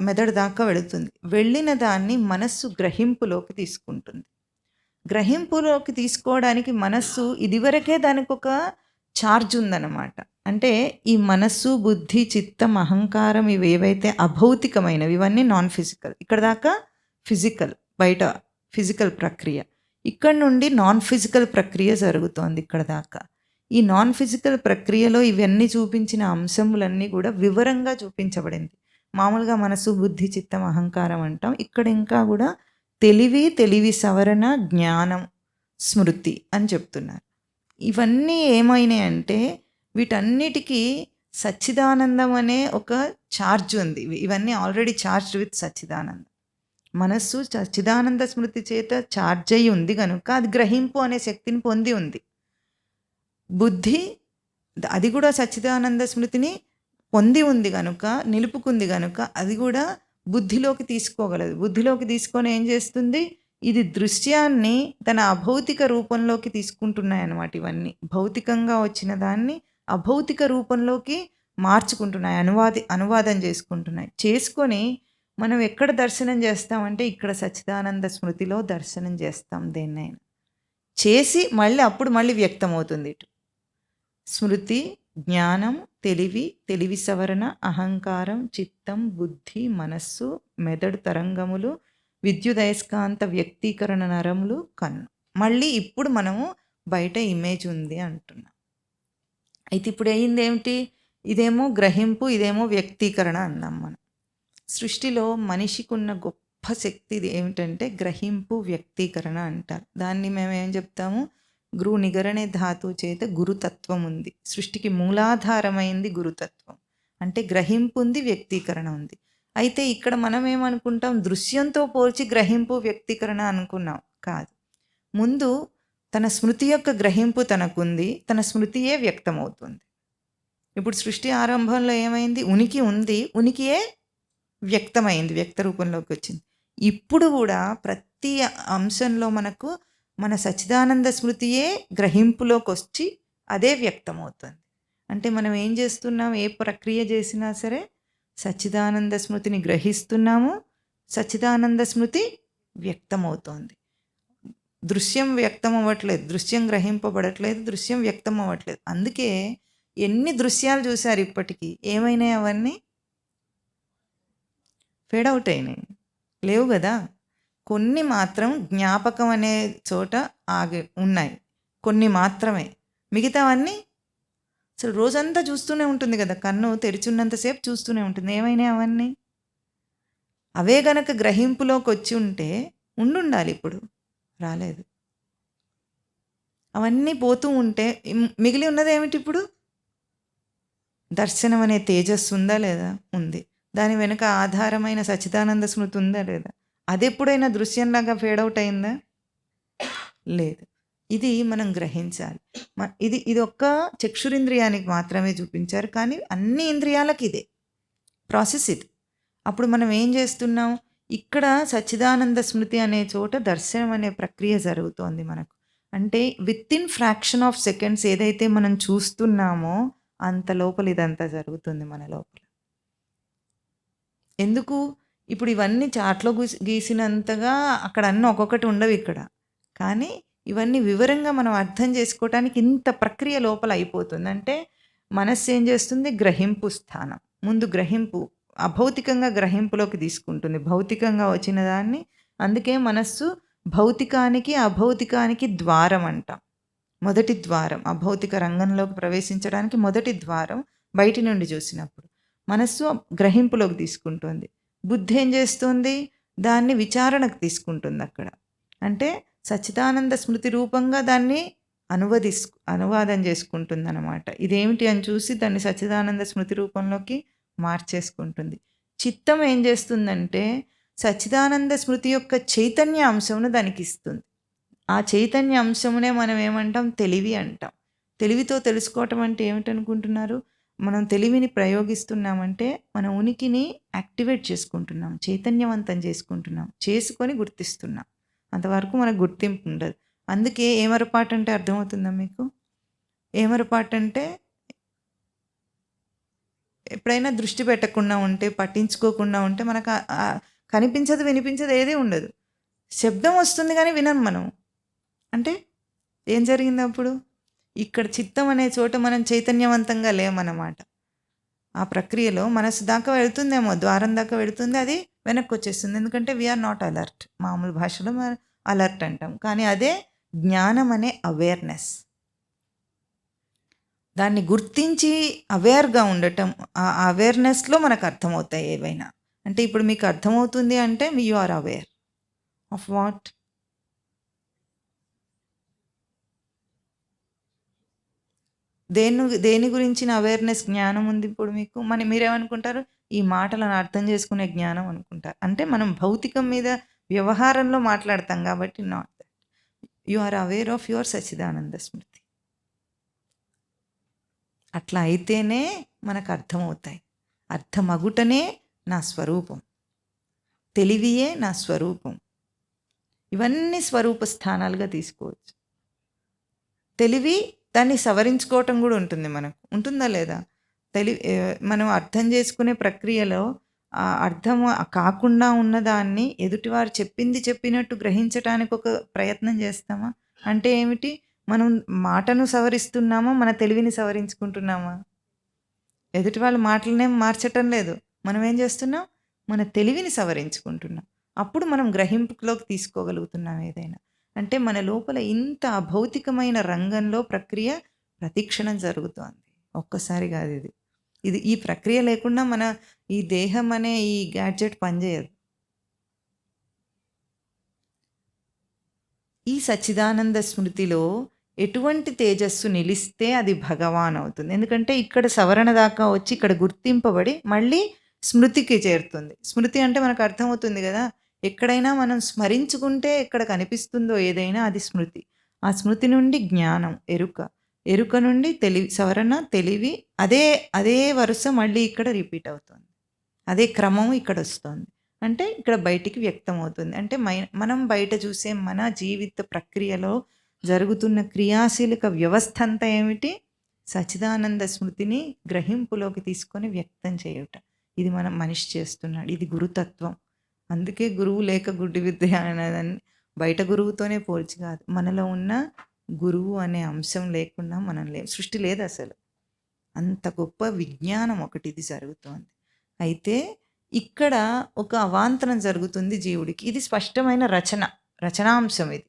Speaker 1: మెదడు దాకా వెళుతుంది. వెళ్ళిన దాన్ని మనస్సు గ్రహింపులోకి తీసుకుంటుంది. గ్రహింపులోకి తీసుకోవడానికి మనస్సు ఇదివరకే దానికి ఒక ఛార్జ్ ఉందన్నమాట. అంటే ఈ మనస్సు, బుద్ధి, చిత్తం, అహంకారం ఇవి ఏవైతే అభౌతికమైనవి, ఇవన్నీ నాన్ ఫిజికల్. ఇక్కడ దాకా ఫిజికల్, బయట ఫిజికల్ ప్రక్రియ. ఇక్కడ నుండి నాన్ ఫిజికల్ ప్రక్రియ జరుగుతోంది ఇక్కడ దాకా. ఈ నాన్ ఫిజికల్ ప్రక్రియలో ఇవన్నీ చూపించిన అంశములన్నీ కూడా వివరంగా చూపించబడింది. మామూలుగా మనసు, బుద్ధి, చిత్తం, అహంకారం అంటాం. ఇక్కడ ఇంకా కూడా తెలివి సవరణ, జ్ఞానం, స్మృతి అని చెప్తున్నారు. ఇవన్నీ ఏమైనాయి అంటే వీటన్నిటికీ సచ్చిదానందం అనే ఒక ఛార్జ్ ఉంది. ఇవన్నీ ఆల్రెడీ ఛార్జ్డ్ విత్ సచ్చిదానందం. మనస్సు సచ్చిదానంద స్మృతి చేత ఛార్జ్ అయి ఉంది కనుక అది గ్రహింపు అనే శక్తిని పొంది ఉంది. బుద్ధి అది కూడా సచ్చిదానంద స్మృతిని పొంది ఉంది కనుక, నిలుపుకుంది కనుక అది కూడా బుద్ధిలోకి తీసుకోగలదు. బుద్ధిలోకి తీసుకొని ఏం చేస్తుంది, ఇది దృశ్యాన్ని తన అభౌతిక రూపంలోకి తీసుకుంటున్నాయన్నమాట. ఇవన్నీ భౌతికంగా వచ్చిన దాన్ని అభౌతిక రూపంలోకి మార్చుకుంటున్నాయి, అనువాదం చేసుకుంటున్నాయి. చేసుకొని మనం ఎక్కడ దర్శనం చేస్తామంటే ఇక్కడ సచ్చిదానంద స్మృతిలో దర్శనం చేస్తాం. దేన్నైనా చేసి మళ్ళీ వ్యక్తమవుతుంది. ఇటు స్మృతి, జ్ఞానం, తెలివి సవరణ, అహంకారం, చిత్తం, బుద్ధి, మనస్సు, మెదడు తరంగములు, విద్యుదయస్కాంత వ్యక్తీకరణ నరములు, కన్ను. మళ్ళీ ఇప్పుడు మనము బయట ఇమేజ్ ఉంది అంటున్నాం. అయితే ఇప్పుడు అయింది ఏమిటి, ఇదేమో గ్రహింపు, ఇదేమో వ్యక్తీకరణ అన్నాం మనం. సృష్టిలో మనిషికి ఉన్న గొప్ప శక్తి ఇది ఏమిటంటే గ్రహింపు, వ్యక్తీకరణ అంటారు. దాన్ని మేము ఏం చెప్తాము, గురు నిగరణే ధాతువు చేత గురుతత్వం ఉంది. సృష్టికి మూలాధారమైంది గురుతత్వం. అంటే గ్రహింపు ఉంది, వ్యక్తీకరణ ఉంది. అయితే ఇక్కడ మనం ఏమనుకుంటాం, దృశ్యంతో పోల్చి గ్రహింపు, వ్యక్తీకరణ అనుకున్నాం. కాదు, ముందు తన స్మృతి యొక్క గ్రహింపు తనకుంది, తన స్మృతియే వ్యక్తమవుతుంది. ఇప్పుడు సృష్టి ఆరంభంలో ఏమైంది, ఉనికి ఉంది, ఉనికియే వ్యక్తమైంది, వ్యక్త రూపంలోకి వచ్చింది. ఇప్పుడు కూడా ప్రతి అంశంలో మనకు మన సచ్చిదానంద స్మృతియే గ్రహింపులోకి వచ్చి అదే వ్యక్తమవుతుంది. అంటే మనం ఏం చేస్తున్నాం, ఏ ప్రక్రియ చేసినా సరే సచ్చిదానంద స్మృతిని గ్రహిస్తున్నాము, సచ్చిదానంద స్మృతి వ్యక్తమవుతోంది. దృశ్యం వ్యక్తం అవ్వట్లేదు, దృశ్యం గ్రహింపబడట్లేదు, దృశ్యం వ్యక్తం అవ్వట్లేదు. అందుకే ఎన్ని దృశ్యాలు చూశారు ఇప్పటికీ, ఏమైనాయి అవన్నీ ఫేడ్ అవుట్ అయినాయి, లేవు కదా. కొన్ని మాత్రం జ్ఞాపకం అనే చోట ఆగి ఉన్నాయి, కొన్ని మాత్రమే. మిగతావన్నీ అసలు రోజంతా చూస్తూనే ఉంటుంది కదా, కన్ను తెరిచున్నంతసేపు చూస్తూనే ఉంటుంది. ఏమైనా అవన్నీ అవే గనక గ్రహింపులోకి వచ్చి ఉంటే ఉండాలి, ఇప్పుడు రాలేదు. అవన్నీ పోతూ ఉంటే మిగిలి ఉన్నది ఏమిటి, ఇప్పుడు దర్శనం అనే తేజస్సు ఉందా లేదా, ఉంది. దాని వెనుక ఆధారమైన సచ్చిదానంద స్మృతి ఉందా లేదా, అది ఎప్పుడైనా దృశ్యంలాగా ఫేడ్ అవుట్ అయిందా, లేదు. ఇది మనం గ్రహించాలి. ఇది ఒక్క చక్షురింద్రియానికి మాత్రమే చూపించారు, కానీ అన్ని ఇంద్రియాలకు ఇదే ప్రాసెస్ ఇది. అప్పుడు మనం ఏం చేస్తున్నాం, ఇక్కడ సచ్చిదానంద స్మృతి అనే చోట దర్శనం అనే ప్రక్రియ జరుగుతోంది మనకు. అంటే with in fraction of seconds ఏదైతే మనం చూస్తున్నామో అంత లోపల ఇదంతా జరుగుతుంది మన లోపల. ఎందుకు, ఇప్పుడు ఇవన్నీ చాట్లో గీసినంతగా అక్కడ అన్నీ ఒక్కొక్కటి ఉండవు ఇక్కడ, కానీ ఇవన్నీ వివరంగా మనం అర్థం చేసుకోవటానికి ఇంత ప్రక్రియ లోపల అయిపోతుంది. అంటే మనస్సు ఏం చేస్తుంది, గ్రహింపు స్థానం. ముందు గ్రహింపు అభౌతికంగా గ్రహింపులోకి తీసుకుంటుంది, భౌతికంగా వచ్చిన దాన్ని. అందుకే మనస్సు భౌతికానికి అభౌతికానికి ద్వారం అంటాం. మొదటి ద్వారం, అభౌతిక రంగంలోకి ప్రవేశించడానికి మొదటి ద్వారం. బయటి నుండి చూసినప్పుడు మనస్సు గ్రహింపులోకి తీసుకుంటుంది. బుద్ధి ఏం చేస్తుంది, దాన్ని విచారణకు తీసుకుంటుంది అక్కడ. అంటే సచ్చిదానంద స్మృతి రూపంగా దాన్ని అనువాదం చేసుకుంటుంది అన్నమాట. ఇదేమిటి అని చూసి దాన్ని సచ్చిదానంద స్మృతి రూపంలోకి మార్చేసుకుంటుంది. చిత్తం ఏం చేస్తుందంటే సచ్చిదానంద స్మృతి యొక్క చైతన్య అంశమును దానికి ఇస్తుంది. ఆ చైతన్య అంశమునే మనం ఏమంటాం, తెలివి అంటాం. తెలివితో తెలుసుకోవటం అంటే ఏమిటనుకుంటున్నారు, మనం తెలివిని ప్రయోగిస్తున్నామంటే మన ఉనికిని యాక్టివేట్ చేసుకుంటున్నాం, చైతన్యవంతం చేసుకుంటున్నాం, చేసుకొని గుర్తిస్తున్నాం. అంతవరకు మనకు గుర్తింపు ఉండదు. అందుకే ఏమరపాటు అంటే అర్థమవుతుందా మీకు, ఏమరపాటు అంటే ఎప్పుడైనా దృష్టి పెట్టకుండా ఉంటే, పట్టించుకోకుండా ఉంటే మనకు కనిపించదు, వినిపించదు, ఏది ఉండదు. శబ్దం వస్తుంది కానీ వినం మనం. అంటే ఏం జరిగింది అప్పుడు, ఇక్కడ చిత్తం అనే చోట మనం చైతన్యవంతంగా లేమన్నమాట. ఆ ప్రక్రియలో మనసు దాకా వెళుతుందేమో, ద్వారం దాకా వెళుతుంది, అది వెనక్కి వచ్చేస్తుంది. ఎందుకంటే వీఆర్ నాట్ అలర్ట్. మామూలు భాషలో అలర్ట్ అంటాం, కానీ అదే జ్ఞానం అనే అవేర్నెస్. దాన్ని గుర్తించి అవేర్గా ఉండటం, ఆ అవేర్నెస్లో మనకు అర్థమవుతాయి ఏవైనా. అంటే ఇప్పుడు మీకు అర్థమవుతుంది అంటే you are aware of what, దేని గురించిన అవేర్‌నెస్, జ్ఞానం ఉంది ఇప్పుడు మీకు? మీరేమనుకుంటారు? ఈ మాటలను అర్థం చేసుకునే జ్ఞానం అనుకుంటారు. అంటే మనం భౌతికం మీద వ్యవహారంలో మాట్లాడతాం కాబట్టి not that. You are aware of your సచ్చిదానంద స్మృతి. అట్లా అయితేనే మనకు అర్థమవుతాయి. అర్థమగుటనే నా స్వరూపం. తెలివియే నా స్వరూపం. ఇవన్నీ స్వరూప స్థానాలుగా తీసుకోవచ్చు. తెలివి దాన్ని సవరించుకోవటం కూడా ఉంటుంది మనకు. ఉంటుందా లేదా? మనం అర్థం చేసుకునే ప్రక్రియలో అర్థం కాకుండా ఉన్నదాన్ని ఎదుటివారు చెప్పింది చెప్పినట్టు గ్రహించటానికి ఒక ప్రయత్నం చేస్తామా? అంటే ఏమిటి? మనం మాటను సవరిస్తున్నామా? మన తెలివిని సవరించుకుంటున్నామా? ఎదుటి వాళ్ళ మాటలనేం మార్చటం లేదు. మనం ఏం చేస్తున్నాం? మన తెలివిని సవరించుకుంటున్నాం. అప్పుడు మనం గ్రహింపులోకి తీసుకోగలుగుతున్నాం ఏదైనా. అంటే మన లోపల ఇంత అభౌతికమైన రంగంలో ప్రక్రియ ప్రతిక్షణం జరుగుతోంది. ఒక్కసారి కాదు ఇది. ఈ ప్రక్రియ లేకుండా మన ఈ దేహం అనే ఈ గ్యాడ్జెట్ పనిచేయదు. ఈ సచ్చిదానంద స్మృతిలో ఎటువంటి తేజస్సు నిలిస్తే అది భగవాన్ అవుతుంది. ఎందుకంటే ఇక్కడ సవరణ దాకా వచ్చి ఇక్కడ గుర్తింపబడి మళ్ళీ స్మృతికి చేరుతుంది. స్మృతి అంటే మనకు అర్థమవుతుంది కదా! ఎక్కడైనా మనం స్మరించుకుంటే ఎక్కడ కనిపిస్తుందో ఏదైనా అది స్మృతి. ఆ స్మృతి నుండి జ్ఞానం, ఎరుక నుండి సవరణ, తెలివి, అదే వరుస మళ్ళీ ఇక్కడ రిపీట్ అవుతుంది. అదే క్రమం ఇక్కడ వస్తుంది. అంటే ఇక్కడ బయటికి వ్యక్తమవుతుంది. అంటే మనం బయట చూసే మన జీవిత ప్రక్రియలో జరుగుతున్న క్రియాశీలక వ్యవస్థ అంతా ఏమిటి? సచ్చిదానంద స్మృతిని గ్రహింపులోకి తీసుకొని వ్యక్తం చేయుట. ఇది మనిషి చేస్తున్నాడు. ఇది గురుతత్వం. అందుకే గురువు లేక గుడ్డి విద్య అనేదాన్ని బయట గురువుతోనే పోల్చి కాదు. మనలో ఉన్న గురువు అనే అంశం లేకుండా మనం సృష్టి లేదు అసలు. అంత గొప్ప విజ్ఞానం ఒకటి ఇది జరుగుతోంది. అయితే ఇక్కడ ఒక అవాంతరం జరుగుతుంది జీవుడికి. ఇది స్పష్టమైన రచనాంశం ఇది.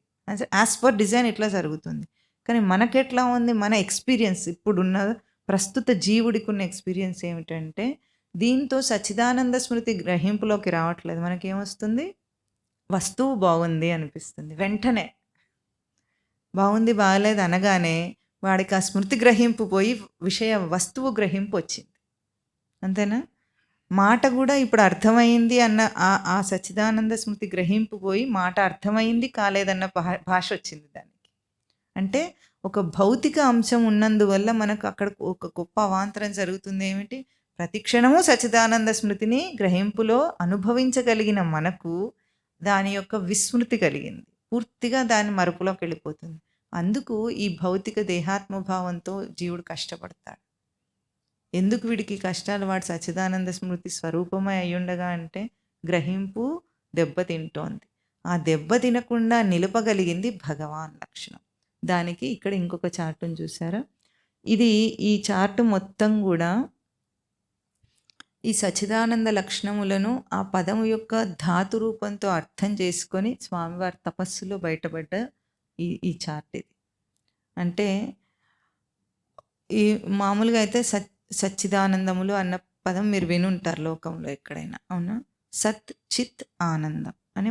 Speaker 1: యాజ్ పర్ డిజైన్ ఇట్లా జరుగుతుంది. కానీ మనకెట్లా ఉంది? మన ఎక్స్పీరియన్స్ ఇప్పుడున్న ప్రస్తుత జీవుడికి ఉన్న ఎక్స్పీరియన్స్ ఏమిటంటే దీంతో సచ్చిదానంద స్మృతి గ్రహింపులోకి రావట్లేదు. మనకేమొస్తుంది? వస్తువు బాగుంది అనిపిస్తుంది. వెంటనే బాగుంది బాగలేదు అనగానే వాడికి ఆ స్మృతి గ్రహింపు పోయి వస్తువు గ్రహింపు వచ్చింది. అంతేనా? మాట కూడా ఇప్పుడు అర్థమైంది అన్న ఆ సచ్చిదానంద స్మృతి గ్రహింపు పోయి మాట అర్థమైంది కాలేదన్న భాష వచ్చింది దానికి. అంటే ఒక భౌతిక అంశం ఉన్నందువల్ల మనకు అక్కడ ఒక గొప్ప అవాంతరం జరుగుతుంది. ఏమిటి? ప్రతిక్షణము సచ్చిదానంద స్మృతిని గ్రహింపులో అనుభవించగలిగిన మనకు దాని యొక్క విస్మృతి కలిగింది. పూర్తిగా దాని మరుపులోకి వెళ్ళిపోతుంది. అందుకు ఈ భౌతిక దేహాత్మభావంతో జీవుడు కష్టపడతాడు. ఎందుకు వీడికి కష్టాలు? వాడు సచ్చిదానంద స్మృతి స్వరూపమై అయ్యుండగా అంటే గ్రహింపు దెబ్బతింటోంది. ఆ దెబ్బ తినకుండా నిలపగలిగింది భగవాన్ లక్షణం. దానికి ఇక్కడ ఇంకొక చార్టును చూసారా? ఈ చార్టు మొత్తం కూడా ఈ సచ్చిదానంద లక్షణములను ఆ పదము యొక్క ధాతు రూపంతో అర్థం చేసుకొని స్వామివారి తపస్సులో బయటపడ్డ ఈ చార్ట్ ఇది. అంటే ఈ మామూలుగా అయితే సచ్చిదానందములు అన్న పదం మీరు వినుంటారు లోకంలో ఎక్కడైనా, అవునా? సత్, చిత్, ఆనందం అని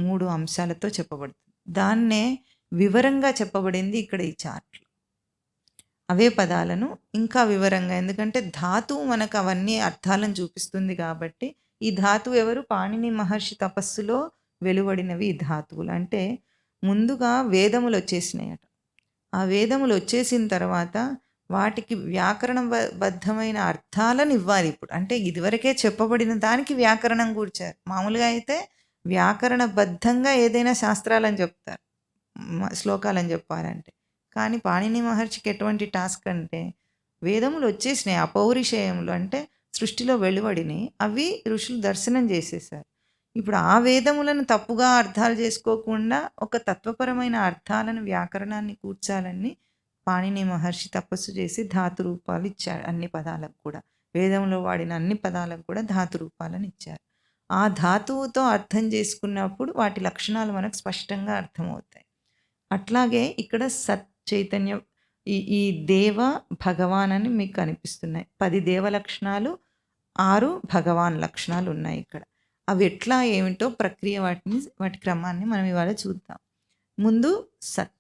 Speaker 1: మూడు అంశాలతో చెప్పబడుతుంది. దాన్నే వివరంగా చెప్పబడింది ఇక్కడ ఈ చార్ట్లో. అవే పదాలను ఇంకా వివరంగా, ఎందుకంటే ధాతువు మనకు అవన్నీ అర్థాలను చూపిస్తుంది కాబట్టి. ఈ ధాతువు ఎవరు? పాణిని మహర్షి తపస్సులో వెలువడినవి ఈ ధాతువులు. అంటే ముందుగా వేదములు వచ్చేసినాయట. ఆ వేదములు వచ్చేసిన తర్వాత వాటికి వ్యాకరణబద్ధమైన అర్థాలను ఇవ్వాలి ఇప్పుడు. అంటే ఇదివరకే చెప్పబడిన దానికి వ్యాకరణం కూర్చారు. మామూలుగా అయితే వ్యాకరణబద్ధంగా ఏదైనా శాస్త్రాలని చెప్తారు, శ్లోకాలని చెప్పాలంటే. కానీ పాణిని మహర్షికి ఎటువంటి టాస్క్ అంటే వేదములు వచ్చేసినాయి, అపౌరుషేయములు అంటే సృష్టిలో వెలువడినాయి. అవి ఋషులు దర్శనం చేసేసారు. ఇప్పుడు ఆ వేదములను తప్పుగా అర్థాలు చేసుకోకుండా ఒక తత్వపరమైన అర్థాలను, వ్యాకరణాన్ని కూర్చాలని పాణిని మహర్షి తపస్సు చేసి ధాతు రూపాలు ఇచ్చాడు. అన్ని పదాలకు కూడా, వేదంలో వాడిన అన్ని పదాలకు కూడా ధాతు రూపాలను ఇచ్చారు. ఆ ధాతువుతో అర్థం చేసుకున్నప్పుడు వాటి లక్షణాలు మనకు స్పష్టంగా అర్థమవుతాయి. అట్లాగే ఇక్కడ సత్ చైతన్యం, ఈ దేవ భగవాన్ అని మీకు కనిపిస్తున్నాయి. 10 దేవ లక్షణాలు, 6 భగవాన్ లక్షణాలు ఉన్నాయి ఇక్కడ. అవి ఎట్లా ఏమిటో ప్రక్రియ వాటి క్రమాన్ని మనం ఇవాళ చూద్దాం. ముందు సత్.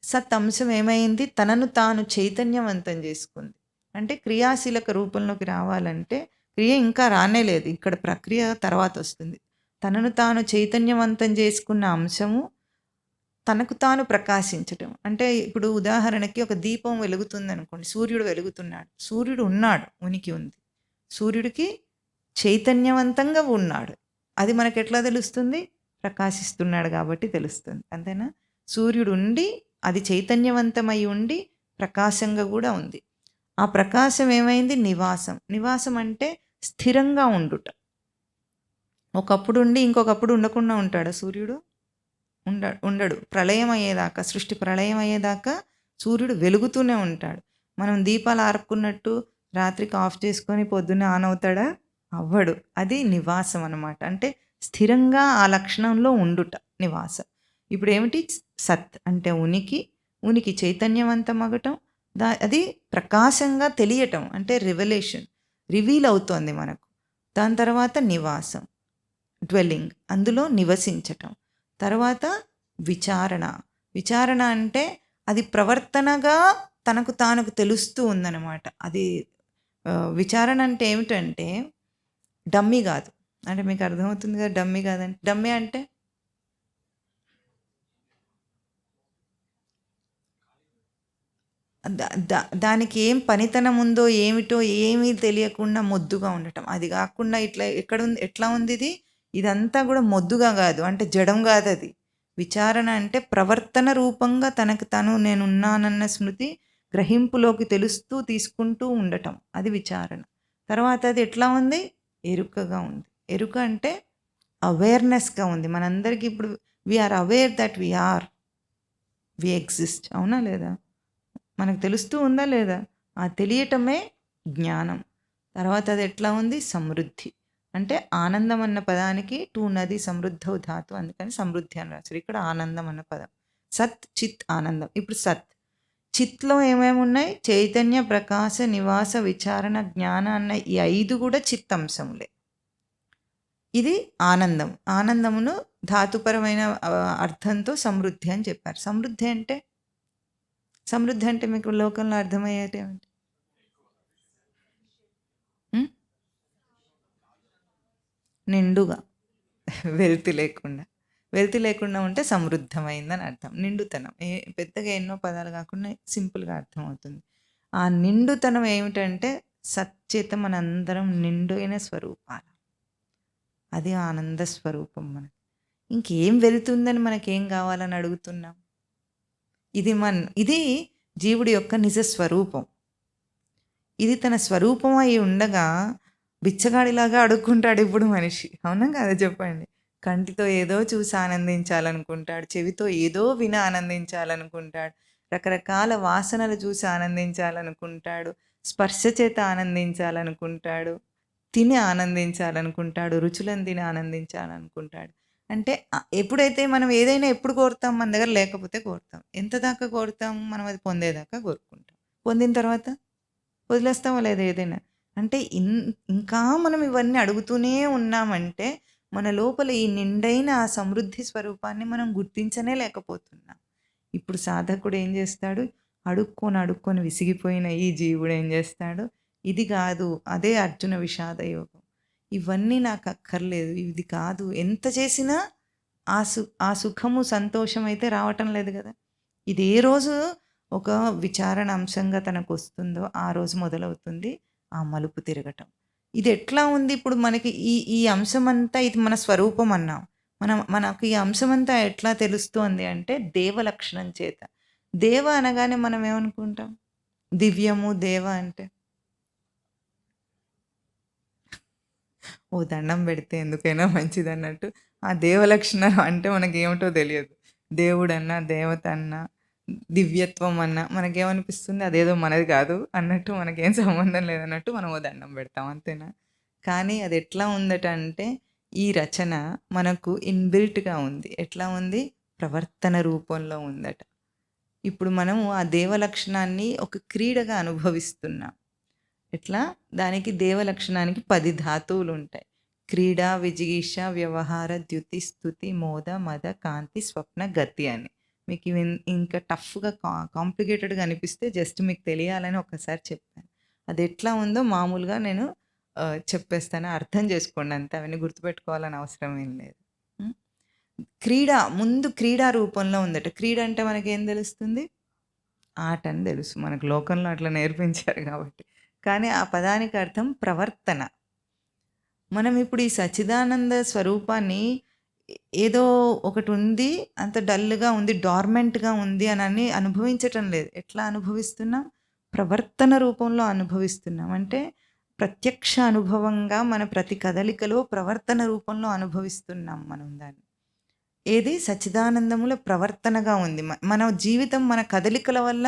Speaker 1: సత్ అంశం ఏమైంది, తనను తాను చైతన్యవంతం చేసుకుంది. అంటే క్రియాశీలక రూపంలోకి రావాలంటే క్రియ ఇంకా రానేలేదు, ఇక్కడ ప్రక్రియ తర్వాత వస్తుంది. తనను తాను చైతన్యవంతం చేసుకున్న అంశము తనకు తాను ప్రకాశించటం. అంటే ఇప్పుడు ఉదాహరణకి ఒక దీపం వెలుగుతుంది అనుకోండి, సూర్యుడు వెలుగుతున్నాడు, సూర్యుడు ఉన్నాడు, ఉనికి ఉంది, సూర్యుడికి చైతన్యవంతంగా ఉన్నాడు. అది మనకు ఎట్లా తెలుస్తుంది, ప్రకాశిస్తున్నాడు కాబట్టి తెలుస్తుంది, అంతేనా? సూర్యుడు ఉండి అది చైతన్యవంతమై ఉండి ప్రకాశంగా కూడా ఉంది. ఆ ప్రకాశం ఏమైంది, నివాసం. నివాసం అంటే స్థిరంగా ఉండుట. ఒకప్పుడు ఉండి ఇంకొకప్పుడు ఉండకుండా ఉంటాడా సూర్యుడు? ఉండడు. ప్రళయం అయ్యేదాకా, సృష్టి ప్రళయం అయ్యేదాకా సూర్యుడు వెలుగుతూనే ఉంటాడు. మనం దీపాలు ఆర్పుకున్నట్టు రాత్రికి ఆఫ్ చేసుకొని పొద్దున్నే ఆన్ అవుతాడా? అవ్వడు. అది నివాసం అన్నమాట. అంటే స్థిరంగా ఆ లక్షణంలో ఉండుట నివాసం. ఇప్పుడు ఏమిటి, సత్ అంటే ఉనికి, ఉనికి చైతన్యవంతమగటం, అది ప్రకాశంగా తెలియటం అంటే రివల్యూషన్, రివీల్ అవుతోంది మనకు. దాని తర్వాత నివాసం, డ్వెల్లింగ్, అందులో నివసించటం. తర్వాత విచారణ. విచారణ అంటే అది ప్రవర్తనగా తనకు తానుకు తెలుస్తూ ఉందన్నమాట. అది విచారణ అంటే ఏమిటంటే డమ్మీ కాదు. అంటే మీకు అర్థమవుతుంది కదా, డమ్మీ కాదంటే. డమ్మీ అంటే దానికి ఏం పనితనం ఉందో ఏమిటో ఏమీ తెలియకుండా మొద్దుగా ఉండటం. అది కాకుండా ఇట్లా ఎట్లా ఉంది ఇది, ఇదంతా కూడా మొద్దుగా కాదు, అంటే జడం కాదు అది. విచారణ అంటే ప్రవర్తన రూపంగా తనకు తను నేనున్నానన్న స్మృతి గ్రహింపులోకి తెలుస్తూ తీసుకుంటూ ఉండటం, అది విచారణ. తర్వాత అది ఎట్లా ఉంది, ఎరుకగా ఉంది. ఎరుక అంటే అవేర్నెస్గా ఉంది. మనందరికీ ఇప్పుడు we are aware that we exist, అవునా లేదా? మనకు తెలుస్తూ ఉందా లేదా? ఆ తెలియటమే జ్ఞానం. తర్వాత అది ఎట్లా ఉంది, సమృద్ధి. అంటే ఆనందం అన్న పదానికి టూ నది సమృద్ధవు ధాతు, అందుకని సమృద్ధి అని రాశారు. ఇక్కడ ఆనందం అన్న పదం. సత్, చిత్, ఆనందం. ఇప్పుడు సత్, చిత్లో ఏమేమి ఉన్నాయి, చైతన్య, ప్రకాశ, నివాస, విచారణ, జ్ఞాన అన్న ఈ 5 కూడా చిత్ అంశములే. ఇది ఆనందం. ఆనందమును ధాతుపరమైన అర్థంతో సమృద్ధి అని చెప్పారు. సమృద్ధి అంటే మీకు లోకంలో అర్థమయ్యేది ఏమిటి? నిండుగా, వెలితి లేకుండా ఉంటే సమృద్ధమైందని అర్థం. నిండుతనం, పెద్దగా ఎన్నో పదాలు కాకుండా సింపుల్గా అర్థమవుతుంది. ఆ నిండుతనం ఏమిటంటే సచ్చేత మనందరం నిండైన స్వరూపాలు. అది ఆనంద స్వరూపం. మనకి ఇంకేం వెళుతుందని మనకేం కావాలని అడుగుతున్నాం? ఇది జీవుడి యొక్క నిజ స్వరూపం. ఇది తన స్వరూపం అయి ఉండగా బిచ్చగాడిలాగా అడుక్కుంటాడు ఇప్పుడు మనిషి, అవునా కదా చెప్పండి? కంటితో ఏదో చూసి ఆనందించాలనుకుంటాడు, చెవితో ఏదో విని ఆనందించాలనుకుంటాడు, రకరకాల వాసనలు చూసి ఆనందించాలనుకుంటాడు, స్పర్శ చేత ఆనందించాలనుకుంటాడు, తిని ఆనందించాలనుకుంటాడు, రుచులను తిని ఆనందించాలనుకుంటాడు. అంటే ఎప్పుడైతే మనం ఏదైనా ఎప్పుడు కోరుతాం, మన దగ్గర లేకపోతే కోరుతాం. ఎంత దాకా కోరుతాం? మనం అది పొందేదాకా కోరుకుంటాం. పొందిన తర్వాత వదిలేస్తామా లేదా ఏదైనా? అంటే ఇంకా మనం ఇవన్నీ అడుగుతూనే ఉన్నామంటే మన లోపల ఈ నిండైన ఆ సమృద్ధి స్వరూపాన్ని మనం గుర్తించనే లేకపోతున్నాం. ఇప్పుడు సాధకుడు ఏం చేస్తాడు, అడుక్కొని విసిగిపోయిన ఈ జీవుడు ఏం చేస్తాడు, ఇది కాదు, అదే అర్జున విషాద యోగం, ఇవన్నీ నాకు అక్కర్లేదు, ఇది కాదు, ఎంత చేసినా ఆ సుఖము సంతోషం అయితే రావటం లేదు కదా. ఇది ఏ రోజు ఒక విచారణ అంశంగా తనకు వస్తుందో ఆ రోజు మొదలవుతుంది ఆ మలుపు తిరగటం. ఇది ఎట్లా ఉంది ఇప్పుడు మనకి ఈ అంశం అంతా, ఇది మన స్వరూపం అన్నాం. మనకు ఈ అంశం అంతా ఎట్లా తెలుస్తోంది అంటే దేవ లక్షణం చేత. దేవ అనగానే మనం ఏమనుకుంటాం, దివ్యము, దేవ అంటే ఓ దండం పెడితే ఎందుకైనా మంచిది అన్నట్టు. ఆ దేవలక్షణం అంటే మనకేమిటో తెలియదు. దేవుడన్నా, దేవత అన్నా, దివ్యత్వం అన్నా మనకేమనిపిస్తుంది, అదేదో మనది కాదు అన్నట్టు, మనకేం సంబంధం లేదన్నట్టు మనం ఓ దండం పెడతాం, అంతేనా? కానీ అది ఎట్లా ఉందట అంటే ఈ రచన మనకు ఇన్బిల్ట్గా ఉంది. ఎట్లా ఉంది, ప్రవర్తన రూపంలో ఉందట. ఇప్పుడు మనము ఆ దేవలక్షణాన్ని ఒక క్రీడగా అనుభవిస్తున్నాం. ఎట్లా, దానికి దేవలక్షణానికి 10 ధాతువులు ఉంటాయి. క్రీడా, విజిగీష, వ్యవహార, ద్యుతి, స్తుతి, మోద, మద, కాంతి, స్వప్న, గతి అని మీకు ఇవి ఇంకా టఫ్‌గా కాంప్లికేటెడ్‌గా అనిపిస్తే జస్ట్ మీకు తెలియాలని ఒక్కసారి చెప్పాను. అది ఎట్లా ఉందో మామూలుగా నేను చెప్పేస్తాను. అర్థం చేసుకోండి అంతే. అవన్నీ గుర్తుపెట్టుకోవాలని అవసరం ఏం లేదు. హ్మ్. ముందు క్రీడా రూపంలో ఉందట. క్రీడ అంటే మనకేం తెలుస్తుంది? ఆట అని తెలుసు. మనకు లోకంలో అట్లా నేర్పించారు కాబట్టి. కానీ ఆ పదానికి అర్థం ప్రవర్తన. మనం ఇప్పుడు ఈ సచ్చిదానంద స్వరూపాన్ని ఏదో ఒకటుంది, అంత డల్‌గా ఉంది, డార్మెంట్‌గా ఉంది అనని అనుభవించటం లేదు. ఎట్లా అనుభవిస్తున్నాం? ప్రవర్తన రూపంలో అనుభవిస్తున్నాం. అంటే ప్రత్యక్ష అనుభవంగా మన ప్రతి కదలికలో ప్రవర్తన రూపంలో అనుభవిస్తున్నాం మనం దాన్ని. ఏది సచ్చిదానందముల ప్రవర్తనగా ఉంది. మన జీవితం మన కదలికల వల్ల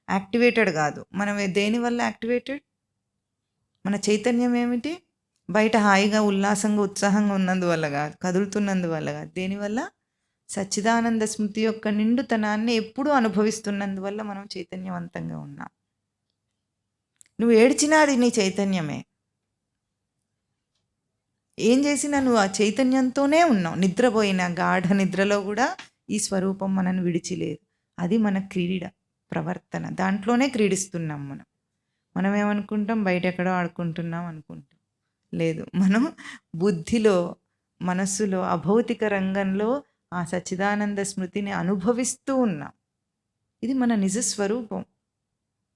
Speaker 1: యాక్టివేటెడ్ గాదు. మనం దేని వల్ల యాక్టివేటెడ్? మన చైతన్యం ఏమిటి? బయట హాయిగా, ఉల్లాసంగా, ఉత్సాహంగా ఉన్నందువల్ల గాదు. కదులుతున్నందువల్ల గాదు. దేనివల్ల? సచ్చిదానంద స్మృతి యొక్క నిండుతనాన్ని ఎప్పుడూ అనుభవిస్తున్నందువల్ల మనం చైతన్యవంతంగా ఉన్నాం. నువ్వు ఏడ్చినా అది నీ చైతన్యమే. ఏం చేసినా నువ్వు ఆ చైతన్యంతోనే ఉన్నావు. నిద్రపోయిన గాఢ నిద్రలో కూడా ఈ స్వరూపం మనల్ని విడిచిలేదు. అది మన క్రీడ, ప్రవర్తన. దాంట్లోనే క్రీడిస్తున్నాం మనం. మనం ఏమనుకుంటాం? బయట ఎక్కడో ఆడుకుంటున్నాం అనుకుంటాం. లేదు. మనం బుద్ధిలో, మనస్సులో, అభౌతిక రంగంలో ఆ సచ్చిదానంద స్మృతిని అనుభవిస్తూ ఉన్నాం. ఇది మన నిజ స్వరూపం.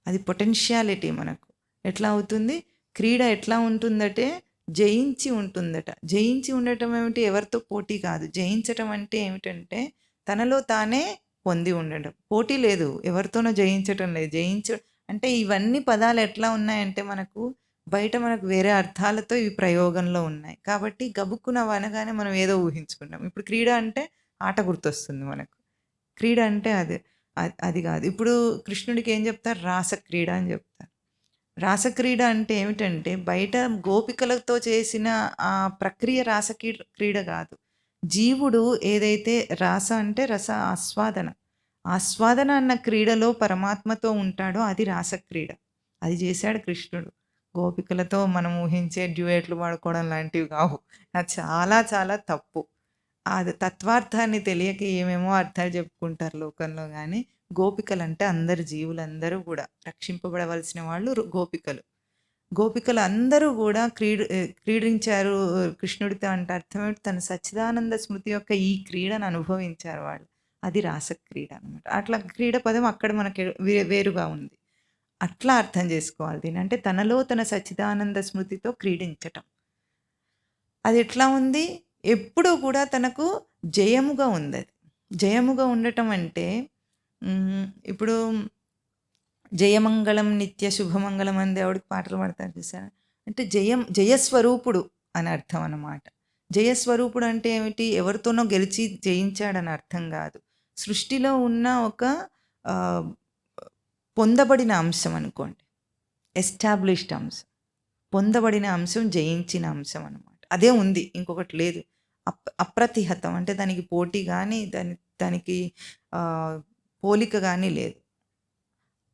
Speaker 1: అది పొటెన్షియాలిటీ మనకు. ఎట్లా అవుతుంది? క్రీడ ఎట్లా ఉంటుందంటే జయించి ఉంటుందట. జయించి ఉండటం ఏమిటి? ఎవరితో పోటీ కాదు. జయించటం అంటే ఏమిటంటే తనలో తానే పొంది ఉండడం. పోటీ లేదు. ఎవరితోనో జయించటం లేదు. అంటే ఇవన్నీ పదాలు ఎట్లా ఉన్నాయంటే మనకు బయట మనకు వేరే అర్థాలతో ఇవి ప్రయోగంలో ఉన్నాయి. కాబట్టి గబుక్కున అనగానే మనం ఏదో ఊహించుకుంటాం. ఇప్పుడు క్రీడ అంటే ఆట గుర్తొస్తుంది మనకు. క్రీడ అంటే అది కాదు. ఇప్పుడు కృష్ణుడికి ఏం చెప్తారు? రాసక్రీడ అని చెప్తారు. రాసక్రీడ అంటే ఏమిటంటే బయట గోపికలతో చేసిన ఆ ప్రక్రియ క్రీడ కాదు. జీవుడు ఏదైతే రాస అంటే రస ఆస్వాదన. ఆస్వాదన అన్న క్రీడలో పరమాత్మతో ఉంటాడో అది రాసక్రీడ. అది చేశాడు కృష్ణుడు. గోపికలతో మనం ఊహించే డ్యూయెట్లు పాడుకోవడం లాంటివి కావు. అది చాలా చాలా తప్పు. అది తత్వార్థాన్ని తెలియక ఏమేమో అర్థాలు చెప్పుకుంటారు లోకంలో గానీ, గోపికలంటే అందరు జీవులందరూ గూడా రక్షింపబడవలసిన వాళ్ళు గోపికలు. గోపికలందరూ గూడా క్రీడించారు కృష్ణుడితో అంటే అర్థమేంటి? తన సచ్చిదానంద స్మృతి యొక్క ఈ క్రీడను అనుభవించారు వాళ్ళు. అది రాసక్రీడ అనమాట. అట్లా క్రీడ పదం అక్కడ మనకి వేరుగా ఉంది. అట్లా అర్థం చేసుకోవాలి దీన్ని. అంటే తనలో తన సచ్చిదానంద స్మృతితో క్రీడించటం. అది ఎట్లా ఉంది? ఎప్పుడూ కూడా తనకు జయముగా ఉందది. జయముగా ఉండటం అంటే ఇప్పుడు జయమంగళం నిత్య శుభమంగళం అని దేవుడికి పాటలు పాడతారు చూసారా? అంటే జయస్వరూపుడు అని అర్థం అన్నమాట. జయస్వరూపుడు అంటే ఏమిటి? ఎవరితోనో గెలిచి జయించాడని అర్థం కాదు. సృష్టిలో ఉన్న ఒక పొందబడిన అంశం అనుకోండి. ఎస్టాబ్లిష్డ్ అంశం. పొందబడిన అంశం జయించిన అంశం అనమాట. అదే ఉంది. ఇంకొకటి లేదు. అప్రతిహతం అంటే దానికి పోటీ కానీ దానికి పోలిక కానీ లేదు.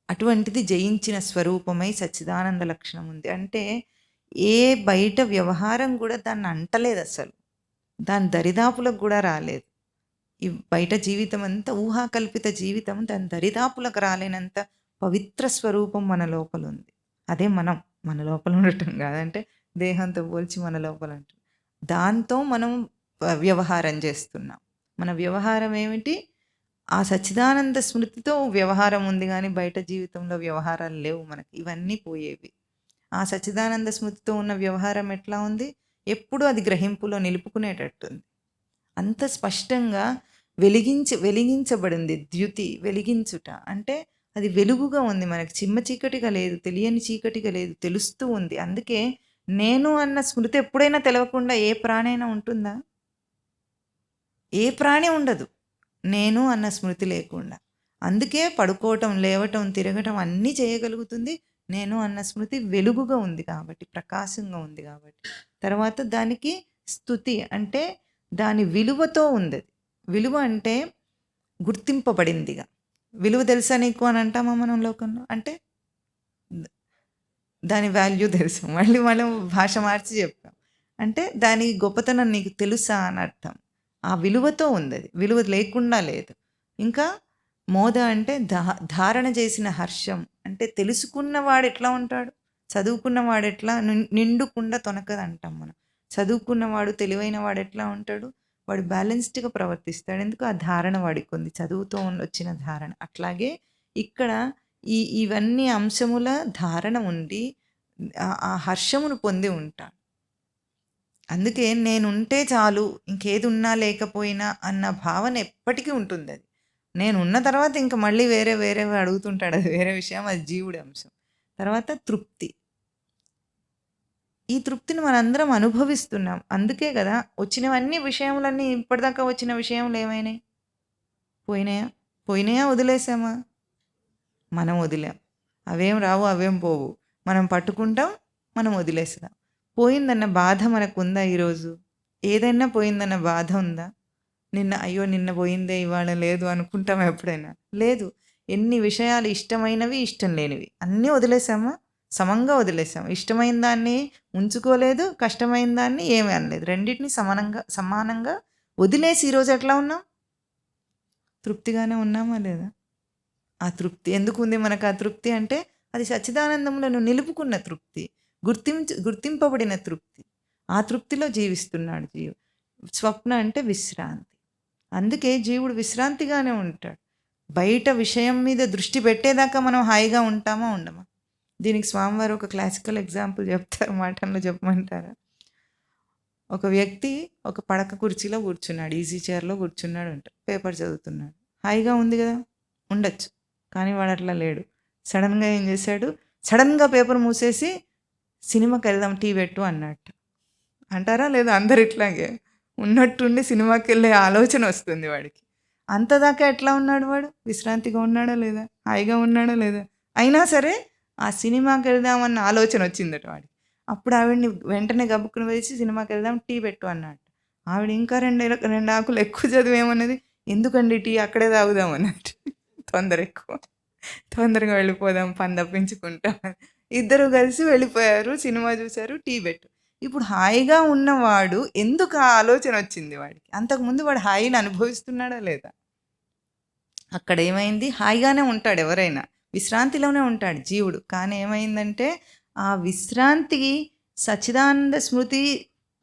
Speaker 1: అటువంటిది జయించిన స్వరూపమై సచ్చిదానంద లక్షణం ఉంది. అంటే ఏ బయట వ్యవహారం కూడా దాన్ని అంటలేదు అసలు. దాని దరిదాపులకు కూడా రాలేదు. ఈ బయట జీవితం అంతా ఊహాకల్పిత జీవితం దాని దరిదాపులకు రాలేనంత పవిత్ర స్వరూపం మన లోపల ఉంది. అదే మనం మన లోపల ఉండటం కాదంటే దేహంతో పోల్చి మన లోపల ఉంటుంది. దాంతో మనం వ్యవహారం చేస్తున్నాం. మన వ్యవహారం ఏమిటి? ఆ సచ్చిదానంద స్మృతితో వ్యవహారం ఉంది కానీ బయట జీవితంలో వ్యవహారాలు లేవు మనకి. ఇవన్నీ పోయేవి. ఆ సచ్చిదానంద స్మృతితో ఉన్న వ్యవహారం ఎట్లా ఉంది? ఎప్పుడూ అది గ్రహింపులో నిలుపుకునేటట్టుంది. అంత స్పష్టంగా వెలిగించబడింది. ద్యుతి వెలిగించుట అంటే అది వెలుగుగా ఉంది మనకి. చిమ్మ చీకటిగా లేదు, తెలియని చీకటిగా లేదు, తెలుస్తూ ఉంది. అందుకే నేను అన్న స్మృతి ఎప్పుడైనా తెలవకుండా ఏ ప్రాణైనా ఉంటుందా? ఏ ప్రాణి ఉండదు నేను అన్న స్మృతి లేకుండా. అందుకే పడుకోవటం, లేవటం, తిరగటం అన్నీ చేయగలుగుతుంది. నేను అన్న స్మృతి వెలుగుగా ఉంది కాబట్టి, ప్రకాశంగా ఉంది కాబట్టి. తర్వాత దానికి స్తుతి అంటే దాని విలువతో ఉంది. విలువ అంటే గుర్తింపబడిందిగా. విలువ తెలుసా నీకు అని అంటామా మనం లోకంలో? అంటే దాని వాల్యూ తెలుసు. మళ్ళీ మనం భాష మార్చి చెప్తాం. అంటే దాని గొప్పతనం నీకు తెలుసా అని అర్థం. ఆ విలువతో ఉంది అది. విలువ లేకుండా లేదు. ఇంకా మోద అంటే ధారణ చేసిన హర్షం. అంటే తెలుసుకున్నవాడు ఎట్లా ఉంటాడు? చదువుకున్నవాడు ఎట్లా నిండుకుండ తొనకదంటాం మనం. చదువుకున్నవాడు, తెలివైన వాడు ఎట్లా ఉంటాడు? వాడు బ్యాలెన్స్డ్‌గా ప్రవర్తిస్తాడు. ఎందుకు? ఆ ధారణ వాడికుంది. చదువుతో వచ్చిన ధారణ. అట్లాగే ఇక్కడ ఇవన్నీ అంశముల ధారణ ఉండి ఆ హర్షమును పొంది ఉంటాడు. అందుకే నేనుంటే చాలు, ఇంకేది ఉన్నా లేకపోయినా అన్న భావన ఎప్పటికీ ఉంటుందది. నేనున్న తర్వాత ఇంక మళ్ళీ వేరేవి అడుగుతుంటాడు. అది వేరే విషయం. అది జీవుడి అంశం. తర్వాత తృప్తి. ఈ తృప్తిని మనందరం అనుభవిస్తున్నాం. అందుకే గదా! వచ్చినవన్నీ విషయములన్నీ ఇప్పటిదాకా వచ్చిన విషయములేమైనాయి? పోయినాయా? పోయినాయా? వదిలేసామా? మనం వదిలాం. అవేం రావు, అవేం పోవు. మనం పట్టుకుంటాం, మనం వదిలేస్తాం. పోయిందన్న బాధ మనకుందా ఈరోజు? ఏదైనా పోయిందన్న బాధ ఉందా? అయ్యో! నిన్న పోయిందే, ఇవాళ లేదు అనుకుంటామా ఎప్పుడైనా? లేదు. ఎన్ని విషయాలు ఇష్టమైనవి, ఇష్టం లేనివి అన్నీ వదిలేసామా? సమంగా వదిలేసాం. ఇష్టమైన దాన్ని ఉంచుకోలేదు, కష్టమైన దాన్ని ఏమీ అనలేదు. రెండిటిని సమానంగా వదిలేసి ఈరోజు ఎట్లా ఉన్నాం? తృప్తిగానే ఉన్నామా లేదా? ఆ తృప్తి ఎందుకుంది మనకు? ఆ తృప్తి అంటే అది సచ్చిదానందంలో నిలుపుకున్న తృప్తి, గుర్తింపబడిన తృప్తి. ఆ తృప్తిలో జీవిస్తున్నాడు జీవుడు. స్వప్న అంటే విశ్రాంతి. అందుకే జీవుడు విశ్రాంతిగానే ఉంటాడు. బయట విషయం మీద దృష్టి పెట్టేదాకా మనం హాయిగా ఉంటామా, ఉండమా? దీనికి స్వామివారు ఒక క్లాసికల్ ఎగ్జాంపుల్ చెప్తారు. మాటల్లో చెప్పమంటారా? ఒక వ్యక్తి ఒక పడక కుర్చీలో కూర్చున్నాడు, ఈజీ చైర్లో కూర్చున్నాడు అంటారు. పేపర్ చదువుతున్నాడు. హాయిగా ఉంది కదా, ఉండొచ్చు. కానీ వాడు అట్లా లేడు. సడన్గా ఏం చేశాడు? సడన్గా పేపర్ మూసేసి సినిమాకి వెళ్దాం, టీ పెట్టు అన్నట్టు. అంటారా లేదా? అందరు ఇట్లాగే ఉన్నట్టుండి సినిమాకి వెళ్ళే ఆలోచన వస్తుంది వాడికి. అంతదాకా ఎట్లా ఉన్నాడు వాడు? విశ్రాంతిగా ఉన్నాడా లేదా? హాయిగా ఉన్నాడా లేదా? అయినా సరే ఆ సినిమాకి వెళ్దామన్న ఆలోచన వచ్చిందట వాడికి. అప్పుడు ఆవిడని వెంటనే గబుక్కుని వేసి సినిమాకి వెళ్దాం, టీ పెట్టు అన్నట్టు. ఆవిడ ఇంకా రెండు ఆకులు ఎక్కువ చదివేమన్నది, ఎందుకండి టీ, అక్కడే తాగుదాం అన్నట్టు. తొందర ఎక్కువ, తొందరగా వెళ్ళిపోదాం, పని తప్పించుకుంటాం. ఇద్దరు కలిసి వెళ్ళిపోయారు, సినిమా చూశారు, టీ పెట్టు. ఇప్పుడు హాయిగా ఉన్నవాడు ఎందుకు ఆ ఆలోచన వచ్చింది వాడికి? అంతకుముందు వాడు హాయిని అనుభవిస్తున్నాడా లేదా? అక్కడ ఏమైంది? హాయిగానే ఉంటాడు ఎవరైనా, విశ్రాంతిలోనే ఉంటాడు జీవుడు. కానీ ఏమైందంటే ఆ విశ్రాంతికి సచ్చిదానంద స్మృతి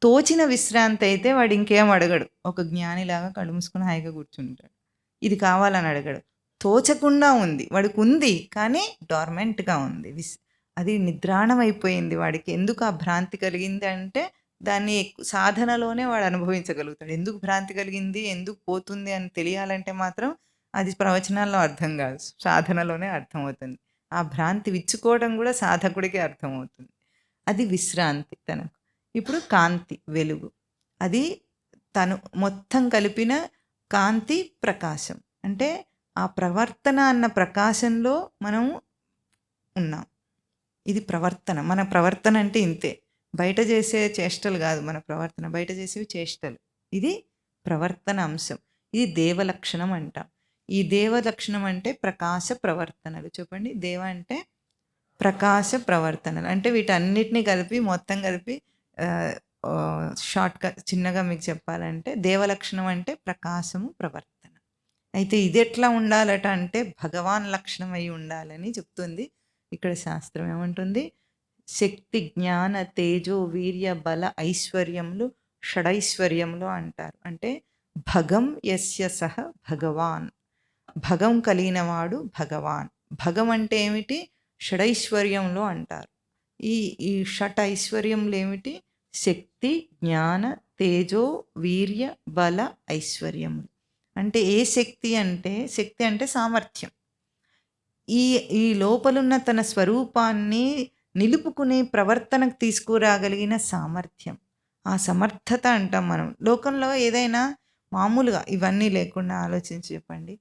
Speaker 1: తోచిన విశ్రాంతి అయితే వాడు ఇంకేం అడగడు. ఒక జ్ఞానిలాగా కళ్ళు మూసుకొని హాయిగా కూర్చుంటాడు. ఇది కావాలని అడగడు. తోచకుండా ఉంది, వాడికి ఉంది కానీ డార్మెంట్గా ఉంది. అది నిద్రాణం అయిపోయింది వాడికి. ఎందుకు ఆ భ్రాంతి కలిగింది అంటే దాన్ని సాధనలోనే వాడు అనుభవించగలుగుతాడు. ఎందుకు భ్రాంతి కలిగింది, ఎందుకు పోతుంది అని తెలియాలంటే మాత్రం అది ప్రవచనాల్లో అర్థం కాదు, సాధనలోనే అర్థమవుతుంది. ఆ భ్రాంతి విచ్చుకోవడం కూడా సాధకుడికి అర్థమవుతుంది. అది విశ్రాంతి తనకు. ఇప్పుడు కాంతి, వెలుగు. అది తను మొత్తం కలిపిన కాంతి, ప్రకాశం. అంటే ఆ ప్రవర్తన అన్న ప్రకాశంలో మనం ఉన్నాం. ఇది ప్రవర్తన. మన ప్రవర్తన అంటే ఇంతే. బయట చేసే చేష్టలు కాదు మన ప్రవర్తన. బయట చేసేవి చేష్టలు. ఇది ప్రవర్తన అంశం. ఇది దేవలక్షణం అంటాం. ఈ దేవలక్షణం అంటే ప్రకాశ ప్రవర్తనలు. చెప్పండి. దేవ అంటే ప్రకాశ ప్రవర్తనలు. అంటే వీటన్నిటిని కలిపి, మొత్తం కలిపి షార్ట్‌గా చిన్నగా మీకు చెప్పాలంటే దేవలక్షణం అంటే ప్రకాశము, ప్రవర్తన. అయితే ఇది ఎట్లా ఉండాలట అంటే భగవాన్ లక్షణం అయి ఉండాలని చెప్తుంది. ఇక్కడ శాస్త్రం ఏమంటుంది? శక్తి, జ్ఞాన, తేజో, వీర్య, బల, ఐశ్వర్యములు షడైశ్వర్యములు అంటారు. అంటే భగం యస్య సహ భగవాన్. భగం కలిగినవాడు భగవాన్. భగం అంటే ఏమిటి? షడైశ్వర్యంలో అంటారు. ఈ షట్ ఐశ్వర్యములు ఏమిటి? శక్తి, జ్ఞాన, తేజో, వీర్య, బల, ఐశ్వర్యములు. అంటే ఏ శక్తి అంటే? శక్తి అంటే సామర్థ్యం. ఈ లోపలున్న తన స్వరూపాన్ని నిలుపుకునే ప్రవర్తనకు తీసుకురాగలిగిన సామర్థ్యం, ఆ సమర్థత అంటాం మనం. లోకంలో ఏదైనా మామూలుగా ఇవన్నీ లేకుండా ఆలోచించి చెప్పండి.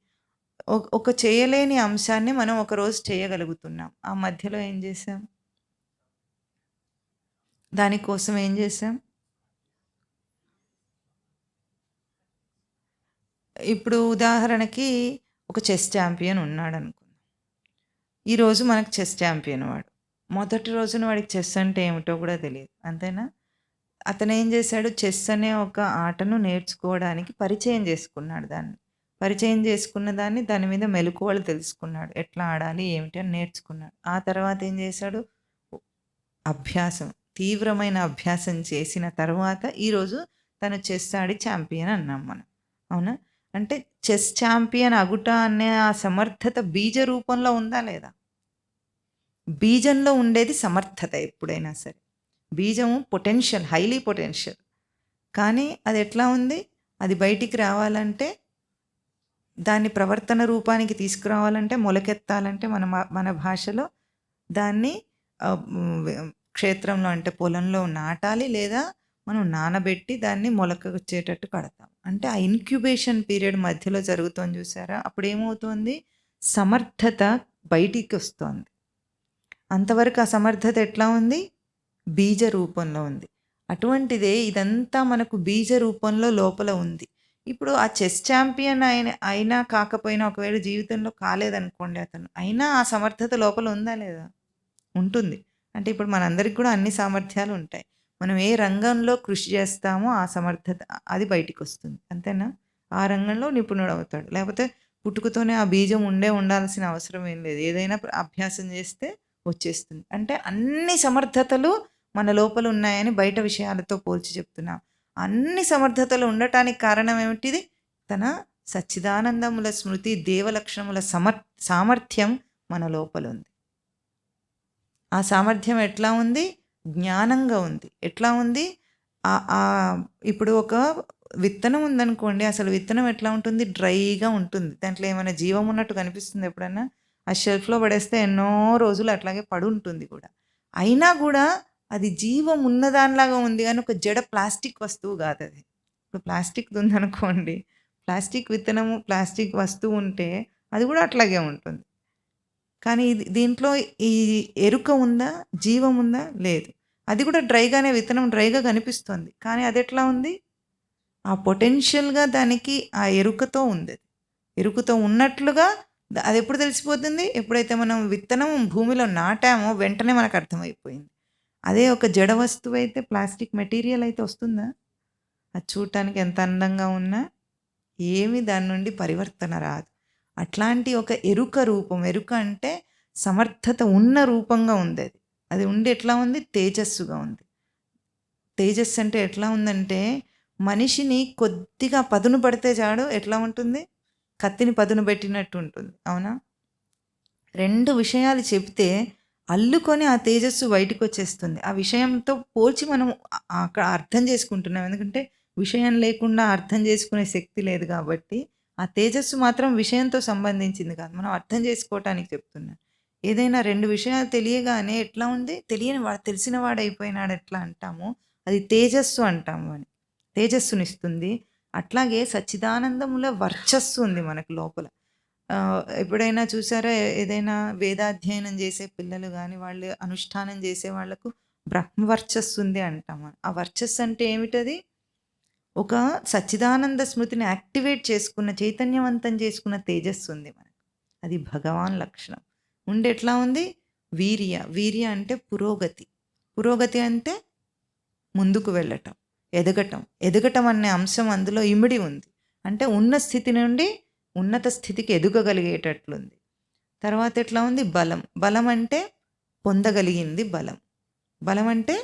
Speaker 1: ఒక చేయలేని అంశాన్ని మనం ఒకరోజు చేయగలుగుతున్నాం. ఆ మధ్యలో ఏం చేసాం? దానికోసం ఏం చేసాం? ఇప్పుడు ఉదాహరణకి ఒక చెస్ ఛాంపియన్ ఉన్నాడు అనుకుందాం. ఈరోజు మనకు చెస్ ఛాంపియన్ వాడు. మొదటి రోజున వాడికి చెస్ అంటే ఏమిటో కూడా తెలియదు, అంతేనా? అతను ఏం చేశాడు? చెస్ అనే ఒక ఆటను నేర్చుకోవడానికి పరిచయం చేసుకున్నాడు దాన్ని. పరిచయం చేసుకున్న దాన్ని దాని మీద మెలకువలు తెలుసుకున్నాడు. ఎట్లా ఆడాలి ఏమిటి అని నేర్చుకున్నాడు. ఆ తర్వాత ఏం చేశాడు? అభ్యాసం, తీవ్రమైన అభ్యాసం చేసిన తర్వాత ఈరోజు తను చెస్ ఆడి ఛాంపియన్ అన్నాం మనం. అవునా? అంటే చెస్ ఛాంపియన్ అగుట అనే ఆ సమర్థత బీజ రూపంలో ఉందా లేదా? బీజంలో ఉండేది సమర్థత ఎప్పుడైనా సరే. బీజము పొటెన్షియల్, హైలీ పొటెన్షియల్. కానీ అది ఎట్లా ఉంది? అది బయటికి రావాలంటే, దాన్ని ప్రవర్తన రూపానికి తీసుకురావాలంటే, మొలకెత్తాలంటే మన భాషలో దాన్ని క్షేత్రంలో అంటే పొలంలో నాటాలి, లేదా మనం నానబెట్టి దాన్ని మొలక వచ్చేటట్టు కడతాం. అంటే ఆ ఇన్క్యుబేషన్ పీరియడ్ మధ్యలో జరుగుతోంది చూసారా? అప్పుడు ఏమవుతోంది? సమర్థత బయటికి వస్తోంది. అంతవరకు ఆ సమర్థత ఎట్లా ఉంది? బీజ రూపంలో ఉంది. అటువంటిదే ఇదంతా మనకు బీజ రూపంలో లోపల ఉంది. ఇప్పుడు ఆ చెస్ ఛాంపియన్ అయినా కాకపోయినా, ఒకవేళ జీవితంలో కాలేదనుకోండి అతను, అయినా ఆ సమర్థత లోపల ఉందా లేదా? ఉంటుంది. అంటే ఇప్పుడు మనందరికి కూడా అన్ని సామర్థ్యాలు ఉంటాయి. మనం ఏ రంగంలో కృషి చేస్తామో ఆ సమర్థత అది బయటికి వస్తుంది. అంతేనా? ఆ రంగంలో నిపుణుడు అవుతాడు. లేకపోతే పుట్టుకతోనే ఆ బీజం ఉండాల్సిన అవసరం ఏం లేదు. ఏదైనా అభ్యాసం చేస్తే వచ్చేస్తుంది. అంటే అన్ని సమర్థతలు మన లోపల ఉన్నాయని బయట విషయాలతో పోల్చి చెప్తున్నాం. అన్ని సమర్థతలు ఉండటానికి కారణం ఏమిటిది? తన సచ్చిదానందముల స్మృతి దేవలక్షణముల సామర్థ్యం మన లోపల ఉంది. ఆ సామర్థ్యం ఎట్లా ఉంది? జ్ఞానంగా ఉంది. ఎట్లా ఉంది? ఇప్పుడు ఒక విత్తనం ఉందనుకోండి, అసలు విత్తనం ఎట్లా ఉంటుంది? డ్రైగా ఉంటుంది. దాంట్లో ఏమైనా జీవం ఉన్నట్టు కనిపిస్తుంది ఎప్పుడన్నా? ఆ షెల్ఫ్లో పడేస్తే ఎన్నో రోజులు అట్లాగే పడి ఉంటుంది కూడా. అయినా కూడా అది జీవం ఉన్నదానిలాగా ఉంది, కానీ ఒక జడ ప్లాస్టిక్ వస్తువు కాదు అది. ఇప్పుడు ప్లాస్టిక్ ఉందనుకోండి, ప్లాస్టిక్ విత్తనము, ప్లాస్టిక్ వస్తువు ఉంటే అది కూడా అట్లాగే ఉంటుంది. కానీ దీంట్లో ఈ ఎరుక ఉందా? జీవం ఉందా? లేదు. అది కూడా డ్రైగానే, విత్తనం డ్రైగా కనిపిస్తుంది. కానీ అది ఎట్లా ఉంది? ఆ పొటెన్షియల్‌గా దానికి ఆ ఎరుకతో ఉంది. ఎరుకతో ఉన్నట్లుగా అది ఎప్పుడు తెలిసిపోతుంది? ఎప్పుడైతే మనం విత్తనం భూమిలో నాటామో వెంటనే మనకు అర్థమైపోయింది. అదే ఒక జడ వస్తువు అయితే, ప్లాస్టిక్ మెటీరియల్ అయితే వస్తుందా? అది చూడటానికి ఎంత అందంగా ఉన్నా ఏమి దాని నుండి పరివర్తన రాదు. అట్లాంటి ఒక ఎరుక రూపం, ఎరుక అంటే సమర్థత ఉన్న రూపంగా ఉంది అది. అది ఉండి ఎట్లా ఉంది? తేజస్సుగా ఉంది. తేజస్సు అంటే ఎట్లా ఉందంటే, మనిషిని కొద్దిగా పదును పడితే చాడు ఎట్లా ఉంటుంది? కత్తిని పదును పెట్టినట్టు ఉంటుంది. అవునా? 2 విషయాలు చెప్తే అల్లుకొని ఆ తేజస్సు బయటికి వచ్చేస్తుంది. ఆ విషయంతో పోల్చి మనం అక్కడ అర్థం చేసుకుంటున్నాం. ఎందుకంటే విషయం లేకుండా అర్థం చేసుకునే శక్తి లేదు కాబట్టి, ఆ తేజస్సు మాత్రం విషయంతో సంబంధించింది కాదు. మనం అర్థం చేసుకోవటానికి చెప్తున్నాను. ఏదైనా 2 విషయాలు తెలియగానే ఎట్లా ఉంది? తెలిసిన వాడైపోయినాడు ఎట్లా అంటామో, అది తేజస్సు అంటాము అని. తేజస్సునిస్తుంది. అట్లాగే సచ్చిదానందముల వర్చస్సు ఉంది మనకు లోపల. ఎప్పుడైనా చూసారా? ఏదైనా వేదాధ్యయనం చేసే పిల్లలు గానీ, వాళ్ళు అనుష్ఠానం చేసే వాళ్ళకు బ్రహ్మవర్చస్సు ఉంది అంటాం. ఆ వర్చస్సు అంటే ఏమిటది? ఒక సచ్చిదానంద స్మృతిని యాక్టివేట్ చేసుకున్న, చైతన్యవంతం చేసుకున్న తేజస్సు ఉంది మనకు. అది భగవాన్ లక్షణం. ఎట్లా ఉంది? వీర్య. వీర్య అంటే పురోగతి. పురోగతి అంటే ముందుకు వెళ్ళటం, ఎదగటం. ఎదగటం అనే అంశం అందులో ఇమిడి ఉంది. అంటే ఉన్న స్థితి నుండి ఉన్నత స్థితికి ఎదుగగలిగేటట్లుంది. తర్వాత ఎట్లా ఉంది? బలం. బలం అంటే పొందగలిగింది బలం. బలం అంటే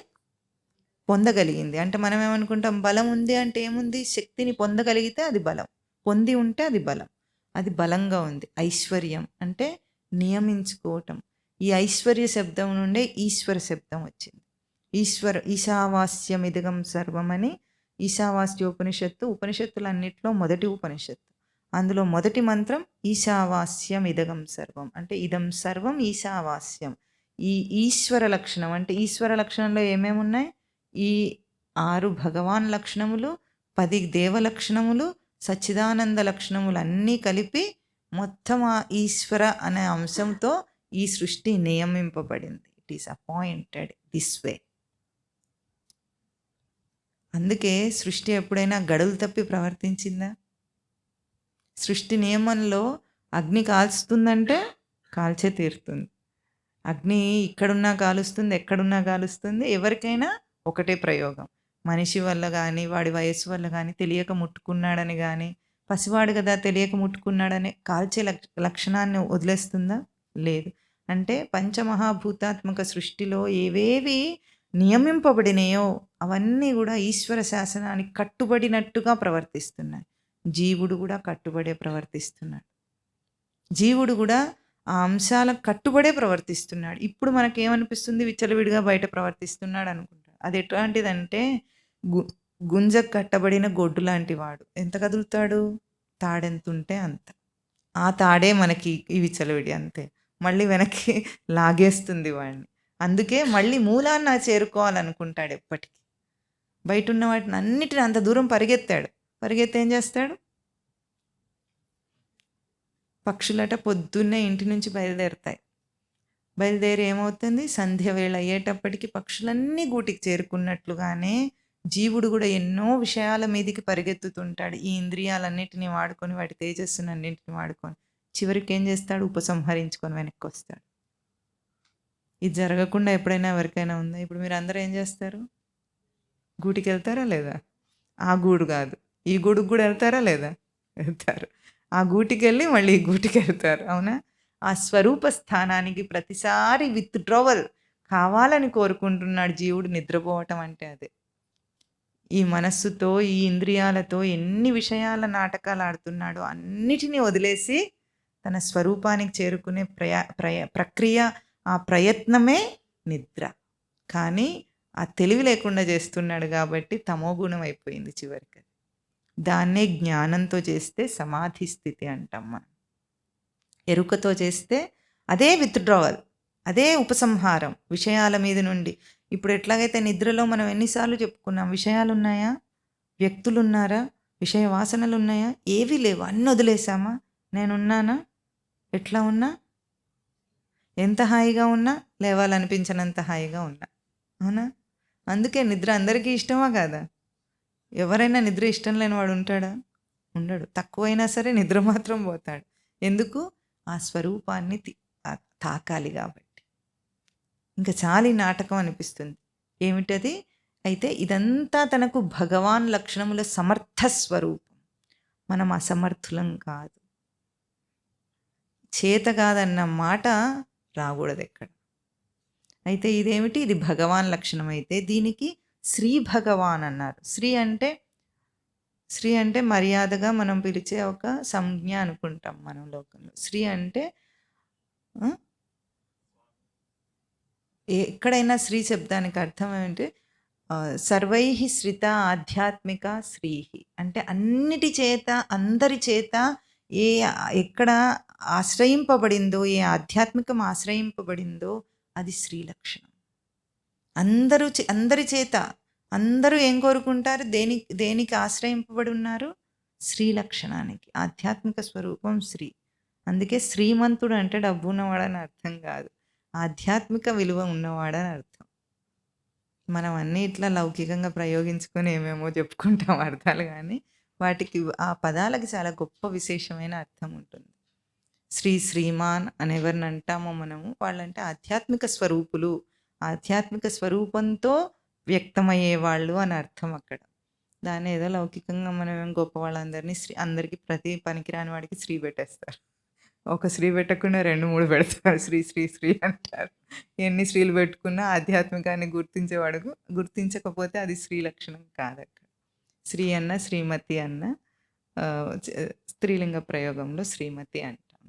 Speaker 1: పొందగలిగింది. అంటే మనం ఏమనుకుంటాం? బలం ఉంది అంటే ఏముంది? శక్తిని పొందగలిగితే అది బలం. పొంది ఉంటే అది బలం. అది బలంగా ఉంది. ఐశ్వర్యం అంటే నియమించుకోవటం. ఈ ఐశ్వర్య శబ్దం నుండే ఈశ్వర శబ్దం వచ్చింది. ఈశావాస్యమిదగం సర్వం అని ఈశావాస్యోపనిషత్తు ఉపనిషత్తులన్నిట్లో మొదటి ఉపనిషత్తు. అందులో మొదటి మంత్రం ఈశావాస్యం ఇదగం సర్వం. అంటే ఇదం సర్వం ఈశావాస్యం. ఈ ఈశ్వర లక్షణం అంటే ఈశ్వర లక్షణంలో ఏమేమి ఉన్నాయి? ఈ 6 భగవాన్ లక్షణములు, 10 దేవలక్షణములు, సచ్చిదానంద లక్షణములు అన్నీ కలిపి మొత్తం ఆ ఈశ్వర అనే అంశంతో ఈ సృష్టి నియమింపబడింది. It is appointed this way. అందుకే సృష్టి ఎప్పుడైనా గడులు తప్పి ప్రవర్తించిందా? సృష్టి నియమంలో అగ్ని కాల్స్తుందంటే కాల్చే తీరుతుంది. అగ్ని ఇక్కడున్నా కాలుస్తుంది, ఎక్కడున్నా కాలుస్తుంది. ఎవరికైనా ఒకటే ప్రయోగం. మనిషి వల్ల కానీ, వాడి వయస్సు వల్ల కానీ, తెలియక ముట్టుకున్నాడని కానీ, పసివాడు కదా తెలియక ముట్టుకున్నాడనే కాల్చే లక్షణాన్ని వదిలేస్తుందా? లేదు. అంటే పంచమహాభూతాత్మక సృష్టిలో ఏవేవి నియమింపబడినాయో అవన్నీ కూడా ఈశ్వర శాసనానికి కట్టుబడినట్టుగా ప్రవర్తిస్తున్నాయి. జీవుడు కూడా కట్టుబడే ప్రవర్తిస్తున్నాడు. జీవుడు కూడా ఆ అంశాలకు కట్టుబడే ప్రవర్తిస్తున్నాడు. ఇప్పుడు మనకేమనిపిస్తుంది, విచ్చలవిడిగా బయట ప్రవర్తిస్తున్నాడు అనుకుంటాడు. అది ఎట్లాంటిదంటే గుంజకు కట్టబడిన గొడ్డు లాంటి వాడు. ఎంత కదులుతాడు? తాడెంతుంటే అంత. ఆ తాడే మనకి ఈ విచ్చలవిడి అంతే. మళ్ళీ వెనక్కి లాగేస్తుంది వాడిని. అందుకే మళ్ళీ మూలాన్న చేరుకోవాలనుకుంటాడు ఎప్పటికీ. బయట ఉన్న వాటిని అన్నిటిని అంత దూరం పరిగెత్తాడు. పరిగెత్తి ఏం చేస్తాడు? పక్షులట పొద్దున్నే ఇంటి నుంచి బయలుదేరుతాయి. బయలుదేరి ఏమవుతుంది, సంధ్య వేళ అయ్యేటప్పటికి పక్షులన్నీ గూటికి చేరుకున్నట్లుగానే జీవుడు కూడా ఎన్నో విషయాల మీదకి పరిగెత్తుతుంటాడు. ఈ ఇంద్రియాలన్నిటిని వాడుకొని, వాటి తేజస్సును అన్నింటిని వాడుకొని చివరికి ఏం చేస్తాడు? ఉపసంహరించుకొని వెనక్కి వస్తాడు. ఇది జరగకుండా ఎప్పుడైనా ఎవరికైనా ఉందా? ఇప్పుడు మీరు అందరూ ఏం చేస్తారు? గూటికి వెళ్తారా లేదా? ఆ గూడు కాదు, ఈ గూడుకు కూడా వెళ్తారా లేదా? వెళ్తారు. ఆ గూటికి వెళ్ళి మళ్ళీ ఈ గూటికి వెళ్తారు. అవునా? ఆ స్వరూప స్థానానికి ప్రతిసారి విత్డ్రావల్ కావాలని కోరుకుంటున్నాడు జీవుడు. నిద్రపోవటం అంటే అదే. ఈ మనస్సుతో, ఈ ఇంద్రియాలతో ఎన్ని విషయాల నాటకాలు ఆడుతున్నాడో అన్నిటినీ వదిలేసి తన స్వరూపానికి చేరుకునే ప్రక్రియ, ఆ ప్రయత్నమే నిద్ర. కానీ ఆ తెలివి లేకుండా చేస్తున్నాడు కాబట్టి తమోగుణం అయిపోయింది చివరికి. దాన్నే జ్ఞానంతో చేస్తే సమాధి స్థితి అంటాం మనం. ఎరుకతో చేస్తే అదే విత్డ్రావల్, అదే ఉపసంహారం విషయాల మీద నుండి. ఇప్పుడు ఎట్లాగైతే నిద్రలో మనం ఎన్నిసార్లు చెప్పుకున్నాం, విషయాలు ఉన్నాయా? వ్యక్తులు ఉన్నారా? విషయ వాసనలు ఉన్నాయా? ఏవీ లేవు. అన్నీ వదిలేసామా? నేనున్నానా? ఎట్లా ఉన్నా? ఎంత హాయిగా ఉన్నా? లేవాలనిపించినంత హాయిగా ఉన్నా. అవునా? అందుకే నిద్ర అందరికీ ఇష్టమా కాదా? ఎవరైనా నిద్ర ఇష్టం లేని వాడు ఉంటాడా? ఉండడు. తక్కువైనా సరే నిద్ర మాత్రం పోతాడు. ఎందుకు? ఆ స్వరూపాన్ని తాకాలి కాబట్టి. ఇంకా చాలు ఈ నాటకం అనిపిస్తుంది. ఏమిటది? అయితే ఇదంతా తనకు భగవాన్ లక్షణముల సమర్థ స్వరూపం. మనం అసమర్థులం కాదు. చేత కాదన్న మాట రాకూడదు ఎక్కడ. అయితే ఇదేమిటి? ఇది భగవాన్ లక్షణం. అయితే దీనికి శ్రీ భగవాన్ అన్నారు. శ్రీ అంటే మర్యాదగా మనం పిలిచే ఒక సంజ్ఞ అనుకుంటాం మనం లోకంలో. శ్రీ అంటే ఎక్కడైనా శ్రీ శబ్దానికి అర్థం ఏమిటి? సర్వై శ్రిత ఆధ్యాత్మిక శ్రీహి అంటే అన్నిటి చేత, అందరి చేత ఎక్కడ ఆశ్రయింపబడిందో, ఏ ఆధ్యాత్మికం ఆశ్రయింపబడిందో అది శ్రీ లక్షణం. అందరి చేత అందరూ ఏం కోరుకుంటారు? దేనికి ఆశ్రయింపబడి ఉన్నారు? శ్రీ లక్షణానికి. ఆధ్యాత్మిక స్వరూపం శ్రీ. అందుకే శ్రీమంతుడు అంటే డబ్బు ఉన్నవాడని అర్థం కాదు, ఆధ్యాత్మిక విలువ ఉన్నవాడని అర్థం. మనం అన్నీ ఇట్లా లౌకికంగా ప్రయోగించుకొని ఏమేమో చెప్పుకుంటాం అర్థాలు, కానీ వాటికి ఆ పదాలకి చాలా గొప్ప విశేషమైన అర్థం ఉంటుంది. శ్రీమాన్ అని ఎవరిని అంటామో మనము, వాళ్ళంటే ఆధ్యాత్మిక స్వరూపులు, ఆధ్యాత్మిక స్వరూపంతో వ్యక్తమయ్యేవాళ్ళు అని అర్థం అక్కడ. దాన్ని ఏదో లౌకికంగా మనం గొప్ప వాళ్ళందరినీ అందరికీ ప్రతి పనికిరాని వాడికి శ్రీ పెట్టేస్తారు. ఒక శ్రీ పెట్టకుండా 2-3 పెడతారు. శ్రీ అంటారు. ఎన్ని శ్రీలు పెట్టుకున్నా ఆధ్యాత్మికాన్ని గుర్తించకపోతే అది శ్రీ లక్షణం కాదక్కడ. శ్రీ అన్న, శ్రీమతి అన్న స్త్రీలింగ ప్రయోగంలో శ్రీమతి అంటాం.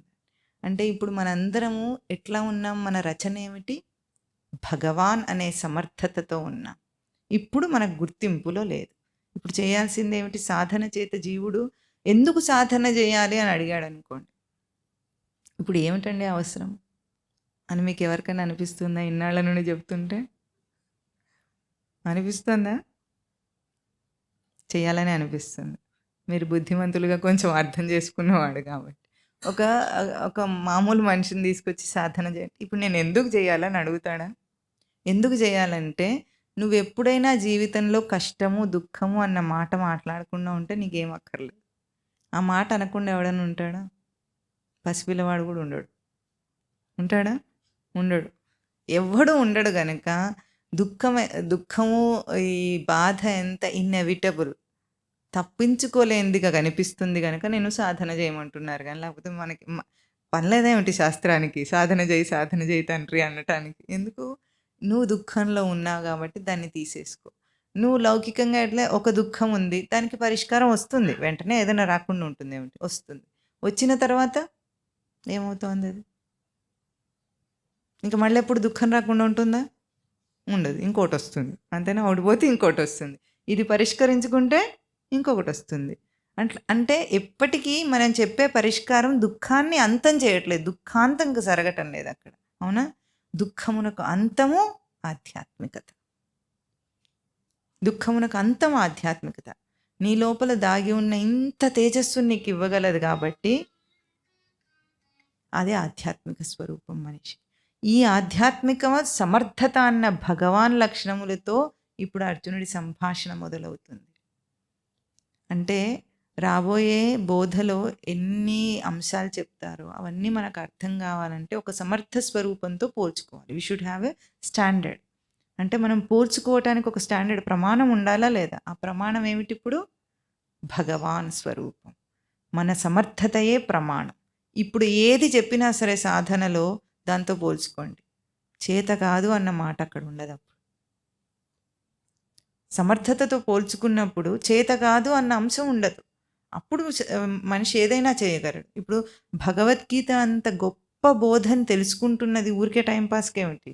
Speaker 1: అంటే ఇప్పుడు మనందరము ఎట్లా ఉన్నాం? మన రచన ఏమిటి? భగవాన్ అనే సమర్థతతో ఉన్నాం. ఇప్పుడు మనకు గుర్తింపులో లేదు. ఇప్పుడు చేయాల్సింది ఏమిటి? సాధన చేత జీవుడు ఎందుకు సాధన చేయాలి అని అడిగాడు అనుకోండి. ఇప్పుడు ఏమిటండి అవసరం అని మీకు ఎవరికైనా అనిపిస్తుందా? ఇన్నాళ్ళ నుండి చెప్తుంటే అనిపిస్తుందా? చేయాలని అనిపిస్తుంది. మీరు బుద్ధిమంతులుగా కొంచెం అర్థం చేసుకున్నవాడు కాబట్టి. ఒక మామూలు మనిషిని తీసుకొచ్చి సాధన చేయండి, ఇప్పుడు నేను ఎందుకు చేయాలని అడుగుతాడా? ఎందుకు చేయాలంటే నువ్వు ఎప్పుడైనా జీవితంలో కష్టము, దుఃఖము అన్న మాట మాట్లాడకుండా ఉంటే నీకేం అక్కర్లేదు. ఆ మాట అనకుండా ఎవడన్నా ఉంటాడా? పసిపిల్లవాడు కూడా ఉండడు. ఉంటాడా? ఉండడు. ఎవ్వడు ఉండడు. కనుక దుఃఖము, ఈ బాధ ఎంత ఇన్నెవిటబుల్, తప్పించుకోలేనిదిగా కనిపిస్తుంది గనక నేను సాధన చేయమంటున్నారు గానీ, లేకపోతే మనకి పనిలేదేమిటి శాస్త్రానికి? సాధన చేయి తండ్రి అనటానికి. ఎందుకు? నువ్వు దుఃఖంలో ఉన్నావు గాబట్టి దాన్ని తీసేసుకో. నువ్వు లౌకికంగా ఎట్లా ఒక దుఃఖం ఉంది. దానికి పరిష్కారం వస్తుంది. వెంటనే ఏదైనా రాకుండా ఉంటుందేమిటి? వస్తుంది. వచ్చిన తర్వాత ఏమవుతోందది? ఇంక మళ్ళెప్పుడు దుఃఖం రాకుండా ఉంటుందా? ఉండదు. ఇంకోటొస్తుంది. అంతేనా? ఒకటి పోతే ఇంకోటొస్తుంది. ఇది పరిష్కరించుకుంటే ఇంకొకటొస్తుంది. అంటే ఎప్పటికీ మనం చెప్పే పరిష్కారం దుఃఖాన్ని అంతం చేయట్లేదు. దుఃఖాంతంకు సరగటం లేదక్కడ. అవునా? దుఃఖమునకు అంతము ఆధ్యాత్మికత. దుఃఖమునకు అంతం ఆధ్యాత్మికత. నీ లోపల దాగి ఉన్న ఇంత తేజస్సుని నీకు ఇవ్వగలదు కాబట్టి అదే ఆధ్యాత్మిక స్వరూపం మనిషి. ఈ ఆధ్యాత్మిక సమర్థత అన్న భగవాన్ లక్షణములతో ఇప్పుడు అర్జునుడి సంభాషణ మొదలవుతుంది. అంటే రాబోయే బోధలో ఎన్ని అంశాలు చెప్తారో అవన్నీ మనకు అర్థం కావాలంటే ఒక సమర్థ స్వరూపంతో పోల్చుకోవాలి. We should have a standard. అంటే మనం పోల్చుకోవటానికి ఒక స్టాండర్డ్ ప్రమాణం ఉండాలా లేదా? ఆ ప్రమాణం ఏమిటి? ఇప్పుడు భగవాన్ స్వరూపం. మన సమర్థతయే ప్రమాణం. ఇప్పుడు ఏది చెప్పినా సరే సాధనలో దాంతో పోల్చుకోండి. చేత కాదు అన్న మాట అక్కడ ఉండదు. అప్పుడు సమర్థతతో పోల్చుకున్నప్పుడు చేత కాదు అన్న అంశం ఉండదు. అప్పుడు మనిషి ఏదైనా చేయగలడు. ఇప్పుడు భగవద్గీత అంత గొప్ప బోధని తెలుసుకుంటున్నది ఊరికే టైంపాస్కి ఏమిటి?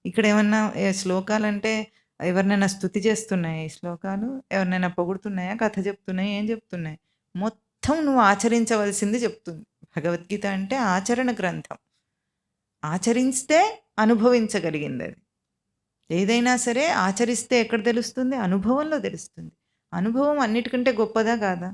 Speaker 1: ఇక్కడ ఏమన్నా శ్లోకాలంటే ఎవరినైనా స్తుతి చేస్తున్నాయి ఈ శ్లోకాలు? ఎవరినైనా పొగుడుతున్నాయా? కథ చెప్తున్నాయి? ఏం చెప్తున్నాయి? మొత్తం నువ్వు ఆచరించవలసింది చెప్తుంది. భగవద్గీత అంటే ఆచరణ గ్రంథం. ఆచరిస్తే అనుభవించగలిగింది అది. ఏదైనా సరే ఆచరిస్తే ఎక్కడ తెలుస్తుంది? అనుభవంలో తెలుస్తుంది. అనుభవం అన్నిటికంటే గొప్పదా కాదా?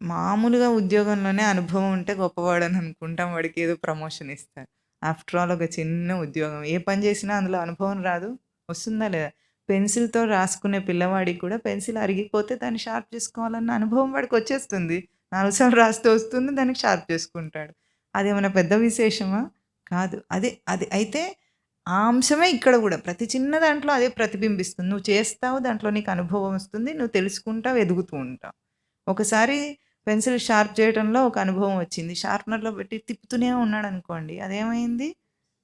Speaker 1: మామూలుగా ఉద్యోగంలోనే అనుభవం ఉంటే గొప్పవాడని అనుకుంటాం. వాడికి ఏదో ప్రమోషన్ ఇస్తారు. ఆఫ్టర్ ఆల్ ఒక చిన్న ఉద్యోగం. ఏ పని చేసినా అందులో అనుభవం రాదు? వస్తుందా లేదా? పెన్సిల్తో రాసుకునే పిల్లవాడికి కూడా పెన్సిల్ అరిగిపోతే దాన్ని షార్ప్ చేసుకోవాలన్న అనుభవం వాడికి వచ్చేస్తుంది. 4 సార్లు రాస్తే వస్తుంది, దానికి షార్ప్ చేసుకుంటాడు. అదేమన్నా పెద్ద విశేషమా? కాదు. అది అయితే ఆ అంశమే ఇక్కడ కూడా ప్రతి చిన్న దాంట్లో అదే ప్రతిబింబిస్తుంది. నువ్వు చేస్తావు, దాంట్లో నీకు అనుభవం వస్తుంది, నువ్వు తెలుసుకుంటావు, ఎదుగుతూ ఉంటావు. ఒకసారి పెన్సిల్ షార్ప్ చేయడంలో ఒక అనుభవం వచ్చింది. షార్ప్నర్లో పెట్టి తిప్పుతూనే ఉన్నాడు అనుకోండి, అదేమైంది?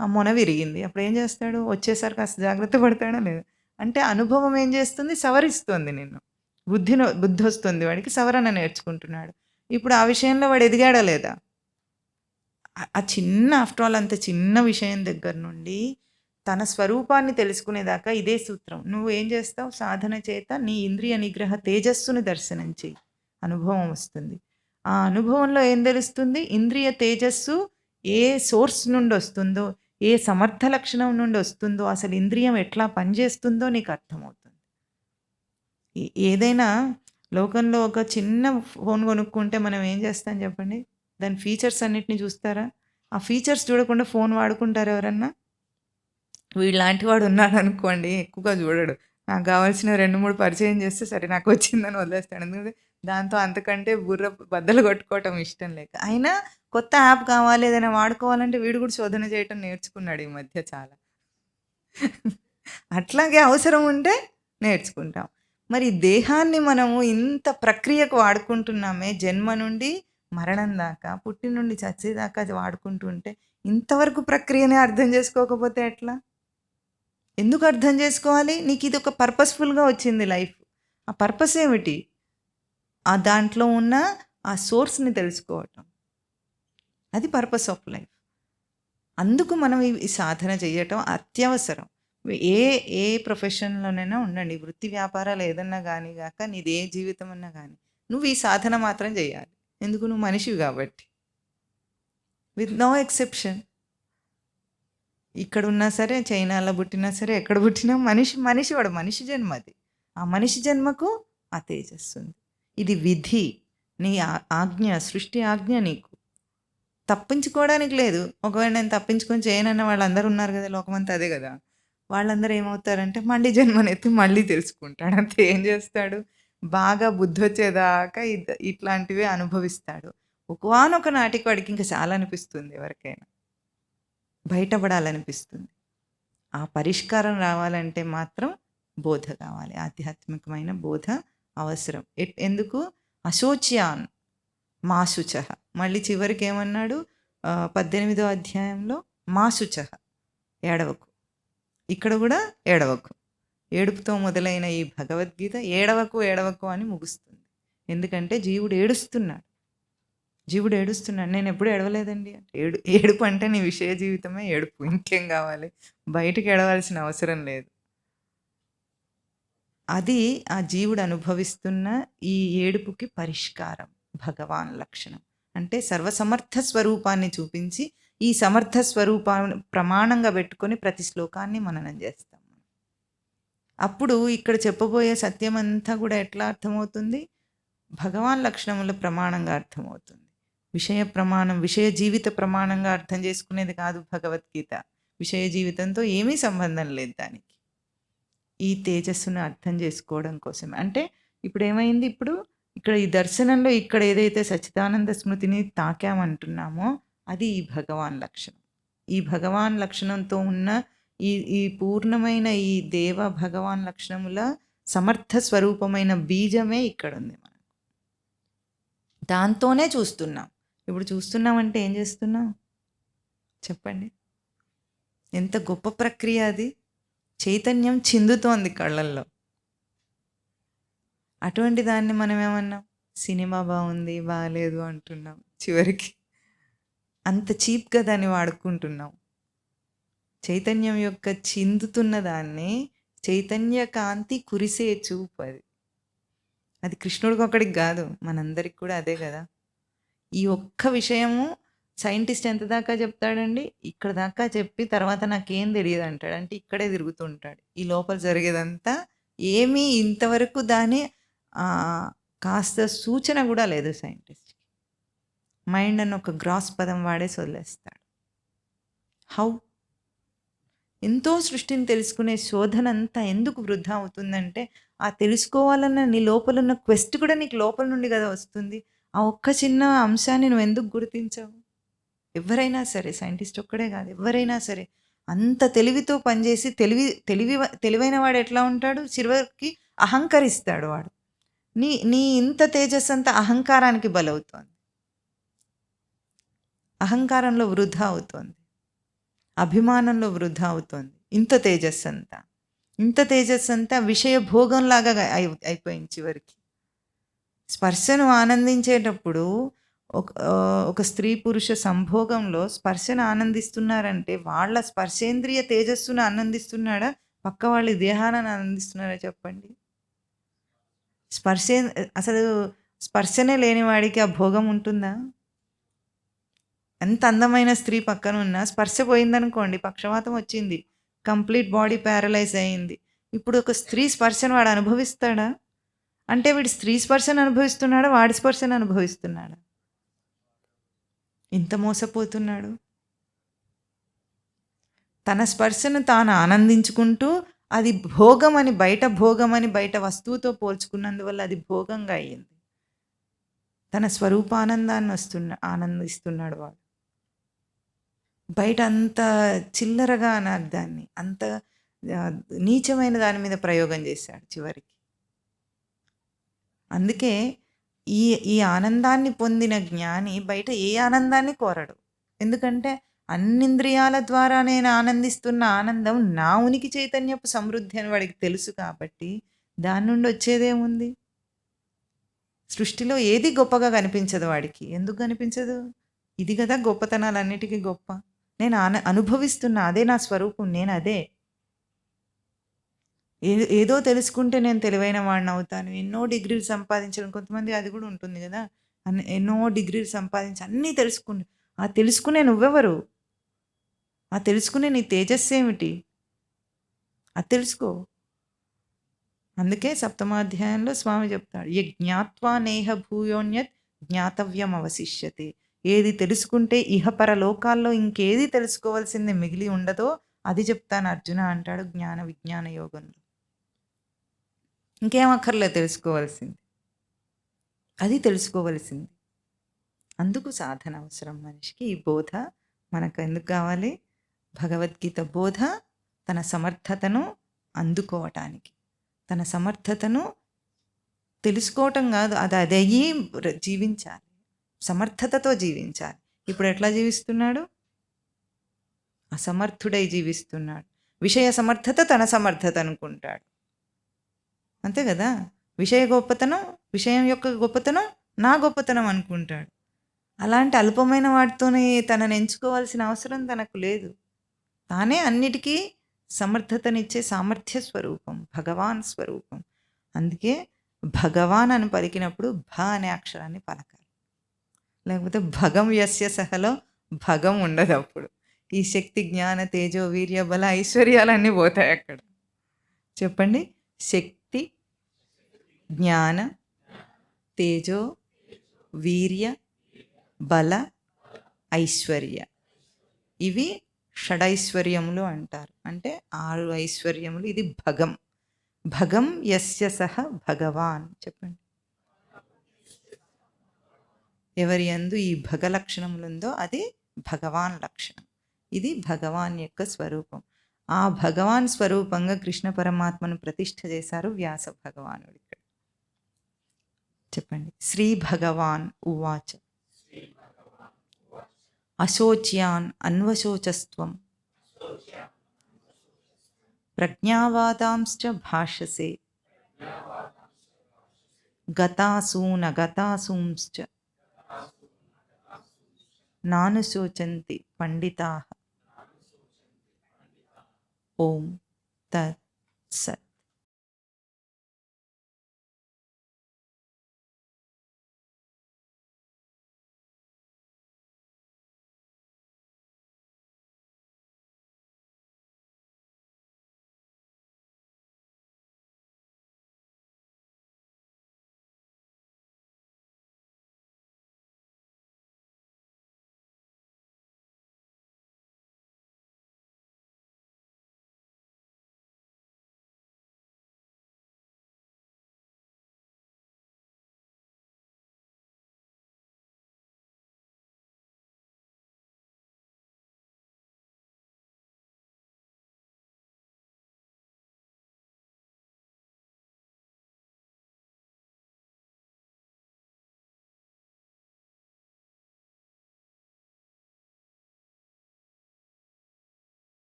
Speaker 1: ఆ మొన విరిగింది. అప్పుడు ఏం చేస్తాడు? వచ్చేసరికి కాస్త జాగ్రత్త పడతాడా లేదా? అంటే అనుభవం ఏం చేస్తుంది? సవరిస్తుంది నిన్ను. బుద్ధి వస్తుంది వాడికి, సవరణ నేర్చుకుంటున్నాడు. ఇప్పుడు ఆ విషయంలో వాడు ఎదిగాడా లేదా? ఆ చిన్న ఆఫ్టర్ ఆల్ అంత చిన్న విషయం దగ్గర నుండి తన స్వరూపాన్ని తెలుసుకునేదాకా ఇదే సూత్రం. నువ్వు ఏం చేస్తావు? సాధన చేత నీ ఇంద్రియ నిగ్రహ తేజస్సును దర్శనం చెయ్యి. అనుభవం వస్తుంది. ఆ అనుభవంలో ఏం తెలుస్తుంది? ఇంద్రియ తేజస్సు ఏ సోర్స్ నుండి వస్తుందో, ఏ సమర్థ లక్షణం నుండి వస్తుందో, అసలు ఇంద్రియం ఎట్లా పనిచేస్తుందో నీకు అర్థమవుతుంది. ఏదైనా లోకంలో ఒక చిన్న ఫోన్ కొనుక్కుంటే మనం ఏం చేస్తాం చెప్పండి? దాని ఫీచర్స్ అన్నిటిని చూస్తారా? ఆ ఫీచర్స్ చూడకుండా ఫోన్ వాడుకుంటారు ఎవరన్నా? వీళ్ళలాంటి వాడు ఉన్నాడు అనుకోండి, ఎక్కువగా చూడడు. నాకు కావాల్సిన 2-3 పరిచయం చేస్తే సరే నాకు వచ్చిందని వదిలేస్తాడు. ఎందుకంటే దాంతో అంతకంటే బుర్ర బద్దలు కొట్టుకోవటం ఇష్టం లేక. అయినా కొత్త యాప్ కావాలి, ఏదైనా వాడుకోవాలంటే వీడు కూడా శోధన చేయటం నేర్చుకున్నాడు ఈ మధ్య చాలా. అట్లాగే అవసరం ఉంటే నేర్చుకుంటాం. మరి దేహాన్ని మనము ఇంత ప్రక్రియకు వాడుకుంటున్నామే, జన్మ నుండి మరణం దాకా, పుట్టి నుండి చచ్చేదాకా వాడుకుంటుంటే ఇంతవరకు ప్రక్రియనే అర్థం చేసుకోకపోతే ఎట్లా? ఎందుకు అర్థం చేసుకోవాలి? నీకు ఇది ఒక పర్పస్ఫుల్గా వచ్చింది లైఫ్. ఆ పర్పస్ ఏమిటి? ఆ దాంట్లో ఉన్న ఆ సోర్స్ని తెలుసుకోవటం, అది పర్పస్ ఆఫ్ లైఫ్. అందుకు మనం ఈ సాధన చేయటం అత్యవసరం. ఏ ప్రొఫెషన్లోనైనా ఉండండి, వృత్తి వ్యాపారాలు ఏదన్నా కానీ కాక, నీది ఏ జీవితం అన్నా కానీ, నువ్వు ఈ సాధన మాత్రం చేయాలి. ఎందుకు? నువ్వు మనిషివి కాబట్టి. With no exception. ఇక్కడ ఉన్నా సరే, చైనాలో పుట్టినా సరే, ఎక్కడ పుట్టినా మనిషి వాడు మనిషి జన్మ అది. ఆ మనిషి జన్మకు ఆ తేజస్సు ఉంది. ఇది విధి, నీ ఆజ్ఞ, సృష్టి ఆజ్ఞ. నీకు తప్పించుకోవడానికి లేదు. ఒకవేళ నేను తప్పించుకొని చేయనన్న వాళ్ళందరూ ఉన్నారు కదా, లోకమంతా అదే కదా. వాళ్ళందరూ ఏమవుతారంటే మళ్ళీ జన్మనెత్తి మళ్ళీ తెలుసుకుంటాడు. అంతే. ఏం చేస్తాడు? బాగా బుద్ధి వచ్చేదాకా ఇట్లాంటివే అనుభవిస్తాడు. ఒకనొక నాటికి వాడికి ఇంకా చాలా అనిపిస్తుంది, ఎవరికైనా బయటపడాలనిపిస్తుంది. ఆ పరిష్కారం రావాలంటే మాత్రం బోధ కావాలి. ఆధ్యాత్మికమైన బోధ అవసరం. ఎందుకు? అశోచ్యాన్ మాశుచః. మళ్ళీ చివరికి ఏమన్నాడు? 18వ అధ్యాయంలో మాశుచః, ఏడవకు. ఇక్కడ కూడా ఏడవకు. ఏడుపుతో మొదలైన ఈ భగవద్గీత ఏడవకు ఏడవకు అని ముగుస్తుంది. ఎందుకంటే జీవుడు ఏడుస్తున్నాడు. నేను ఎప్పుడు ఏడవలేదండి అంటే, ఏడుపు అంటే నీ విషయ జీవితమే ఏడుపు, ఇంకేం కావాలి? బయటికి ఏడవలసిన అవసరం లేదు. అది ఆ జీవుడు అనుభవిస్తున్న ఈ ఏడుపుకి పరిష్కారం భగవాన్ లక్షణం. అంటే సర్వసమర్థ స్వరూపాన్ని చూపించి ఈ సమర్థ స్వరూపాన్ని ప్రమాణంగా పెట్టుకొని ప్రతి శ్లోకాన్ని మననం చేస్తాం. అప్పుడు ఇక్కడ చెప్పబోయే సత్యం అంతా కూడా ఎట్లా అర్థమవుతుంది? భగవాన్ లక్షణముల ప్రమాణంగా అర్థమవుతుంది. విషయ ప్రమాణం, విషయ జీవిత ప్రమాణంగా అర్థం చేసుకునేది కాదు భగవద్గీత. విషయ జీవితంతో ఏమీ సంబంధం లేదు దానికి. ఈ తేజస్సును అర్థం చేసుకోవడం కోసం. అంటే ఇప్పుడు ఏమైంది? ఇప్పుడు ఇక్కడ ఈ దర్శనంలో ఇక్కడ ఏదైతే సచ్చిదానంద స్మృతిని తాకామంటున్నామో అది ఈ భగవాన్ లక్షణం. ఈ భగవాన్ లక్షణంతో ఉన్న ఈ పూర్ణమైన ఈ దేవ భగవాన్ లక్షణముల సమర్థ స్వరూపమైన బీజమే ఇక్కడ ఉంది. మనం దాంతోనే చూస్తున్నాం. ఇప్పుడు చూస్తున్నామంటే ఏం చేస్తున్నాం చెప్పండి? ఎంత గొప్ప ప్రక్రియ అది! చైతన్యం చిందుతోంది కళ్ళల్లో. అటువంటి దాన్ని మనం ఏమన్నాం? సినిమా బాగుంది, బాగాలేదు అంటున్నాం. చివరికి అంత చీప్గా దాన్ని వాడుకుంటున్నాం. చైతన్యం యొక్క చిందుతున్న దాన్ని చైతన్య కాంతి కురిసే చూపు అది. అది కృష్ణుడికి ఒకడికి కాదు, మనందరికి కూడా అదే కదా. ఈ ఒక్క విషయము సైంటిస్ట్ ఎంత దాకా చెప్తాడండి? ఇక్కడ దాకా చెప్పి తర్వాత నాకేం తెలియదు అంటాడు. అంటే ఇక్కడే తిరుగుతుంటాడు. ఈ లోపల జరిగేదంతా ఏమీ ఇంతవరకు దాని కాస్త సూచన కూడా లేదు సైంటిస్ట్కి. మైండ్ అని ఒక గ్రాస్ పదం వాడేసి వదిలేస్తాడు. హౌ? ఎంతో సృష్టిని తెలుసుకునే శోధన అంతా ఎందుకు వృధా అవుతుందంటే, ఆ తెలుసుకోవాలన్న నీ లోపల ఉన్న క్వెస్ట్ కూడా నీకు లోపల నుండి కదా వస్తుంది. ఆ ఒక్క చిన్న అంశాన్ని నువ్వు ఎందుకు గుర్తించవు? ఎవరైనా సరే, సైంటిస్ట్ ఒక్కడే కాదు, ఎవరైనా సరే అంత తెలివితో పనిచేసి తెలివైన వాడు ఎట్లా ఉంటాడు? చివరికి అహంకరిస్తాడు వాడు. నీ ఇంత తేజస్సు అంతా అహంకారానికి బలవుతోంది. అహంకారంలో వృధా అవుతోంది, అభిమానంలో వృధా అవుతోంది. ఇంత తేజస్సు అంతా విషయ భోగంలాగా అయిపోయింది. చివరికి స్పర్శను ఆనందించేటప్పుడు ఒక స్త్రీ పురుష సంభోగంలో స్పర్శను ఆనందిస్తున్నారంటే వాళ్ళ స్పర్శేంద్రియ తేజస్సును ఆనందిస్తున్నాడా? పక్క వాళ్ళ దేహాన్ని ఆనందిస్తున్నారా? చెప్పండి. అసలు స్పర్శనే లేని వాడికి ఆ భోగం ఉంటుందా? ఎంత అందమైన స్త్రీ పక్కన ఉన్నా స్పర్శ పోయిందనుకోండి, పక్షవాతం వచ్చింది, కంప్లీట్ బాడీ ప్యారలైజ్ అయింది. ఇప్పుడు ఒక స్త్రీ స్పర్శను వాడు అనుభవిస్తాడా? అంటే వీడు స్త్రీ స్పర్శను అనుభవిస్తున్నాడా, వాడి స్పర్శను అనుభవిస్తున్నాడా? ఇంత మోసపోతున్నాడు. తన స్పర్శను తాను ఆనందించుకుంటూ అది భోగమని బయట వస్తువుతో పోల్చుకున్నందువల్ల అది భోగంగా అయ్యింది. తన స్వరూపానందాన్ని ఆనందిస్తున్నాడు వాడు. బయట అంత చిల్లరగా అనార్థాన్ని, అంత నీచమైన దాని మీద ప్రయోగం చేశాడు చివరికి. అందుకే ఈ ఆనందాన్ని పొందిన జ్ఞాని బయట ఏ ఆనందాన్ని కోరడు. ఎందుకంటే అన్నింద్రియాల ద్వారా నేను ఆనందిస్తున్న ఆనందం నా ఉనికి చైతన్యపు సమృద్ధి అని వాడికి తెలుసు. కాబట్టి దాని నుండి వచ్చేదేముంది? సృష్టిలో ఏది గొప్పగా కనిపించదు వాడికి. ఎందుకు కనిపించదు? ఇది కదా గొప్పతనాలన్నిటికీ గొప్ప. నేను అనుభవిస్తున్నా, అదే నా స్వరూపం, నేను అదే. ఏదో తెలుసుకుంటే నేను తెలివైన వాడిని అవుతాను, ఎన్నో డిగ్రీలు సంపాదించడం, కొంతమంది అది కూడా ఉంటుంది కదా, ఎన్నో డిగ్రీలు సంపాదించి అన్నీ తెలుసుకుని, ఆ తెలుసుకునే నువ్వెవరు? ఆ తెలుసుకునే నీ తేజస్సు ఏమిటి? అది తెలుసుకో. అందుకే సప్తమాధ్యాయంలో స్వామి చెప్తాడు, ఏ జ్ఞాత్వా నేహ భూయోన్యత్ జ్ఞాతవ్యం అవశిష్యతే. ఏది తెలుసుకుంటే ఇహపర లోకాల్లో ఇంకేది తెలుసుకోవాల్సింది మిగిలి ఉండదో అది చెప్తాను అర్జున అంటాడు జ్ఞాన విజ్ఞాన యోగంలో. ఇంకేం అక్కర్లేదు తెలుసుకోవాల్సింది, అది తెలుసుకోవలసింది. అందుకు సాధన అవసరం మనిషికి. ఈ బోధ మనకు ఎందుకు కావాలి? భగవద్గీత బోధ తన సమర్థతను అందుకోవటానికి, తన సమర్థతను తెలుసుకోవటం కాదు, అది అదయ్యి జీవించాలి, సమర్థతతో జీవించాలి. ఇప్పుడు ఎట్లా జీవిస్తున్నాడు? అసమర్థుడై జీవిస్తున్నాడు. విషయ సమర్థత తన సమర్థత అనుకుంటాడు. అంతే కదా? విషయ గొప్పతనం, విషయం యొక్క గొప్పతనం నా గొప్పతనం అనుకుంటాడు. అలాంటి అల్పమైన వాటితోనే తనని ఎంచుకోవాల్సిన అవసరం తనకు లేదు. తానే అన్నిటికీ సమర్థతనిచ్చే సామర్థ్య స్వరూపం, భగవాన్ స్వరూపం. అందుకే భగవాన్ అని పలికినప్పుడు భ అనే అక్షరాన్ని పలకాలి. లేకపోతే భగం యస్య సహలో భగం ఉండదు. అప్పుడు ఈ శక్తి, జ్ఞాన, తేజో, వీర్య, బల, ఐశ్వర్యాలన్నీ పోతాయి అక్కడ. చెప్పండి. శక్తి, జ్ఞాన, తేజో, వీర్య, బల, ఐశ్వర్య, ఇవి షడైశ్వర్యములు అంటారు. అంటే 6 ఐశ్వర్యములు. ఇది భగం. భగం యస్య సహ భగవాన్. చెప్పండి. ఎవరి యందు ఈ భగ లక్షణములుందో అది భగవాన్ లక్షణం. ఇది భగవాన్ యొక్క స్వరూపం. ఆ భగవాన్ స్వరూపంగా కృష్ణ పరమాత్మను ప్రతిష్ఠ చేశారు వ్యాస భగవానుడు. ఇక్కడ చెప్పండి. శ్రీ భగవాన్ ఉవాచ అశోచ్యాన్ అన్వశోచస్త్వం ప్రజ్ఞావాదాంశ్చ భాషసే గతాసూనగతాసూంశ్చ నానుశోచంతి పండితాః. ఓం తత్ సత్.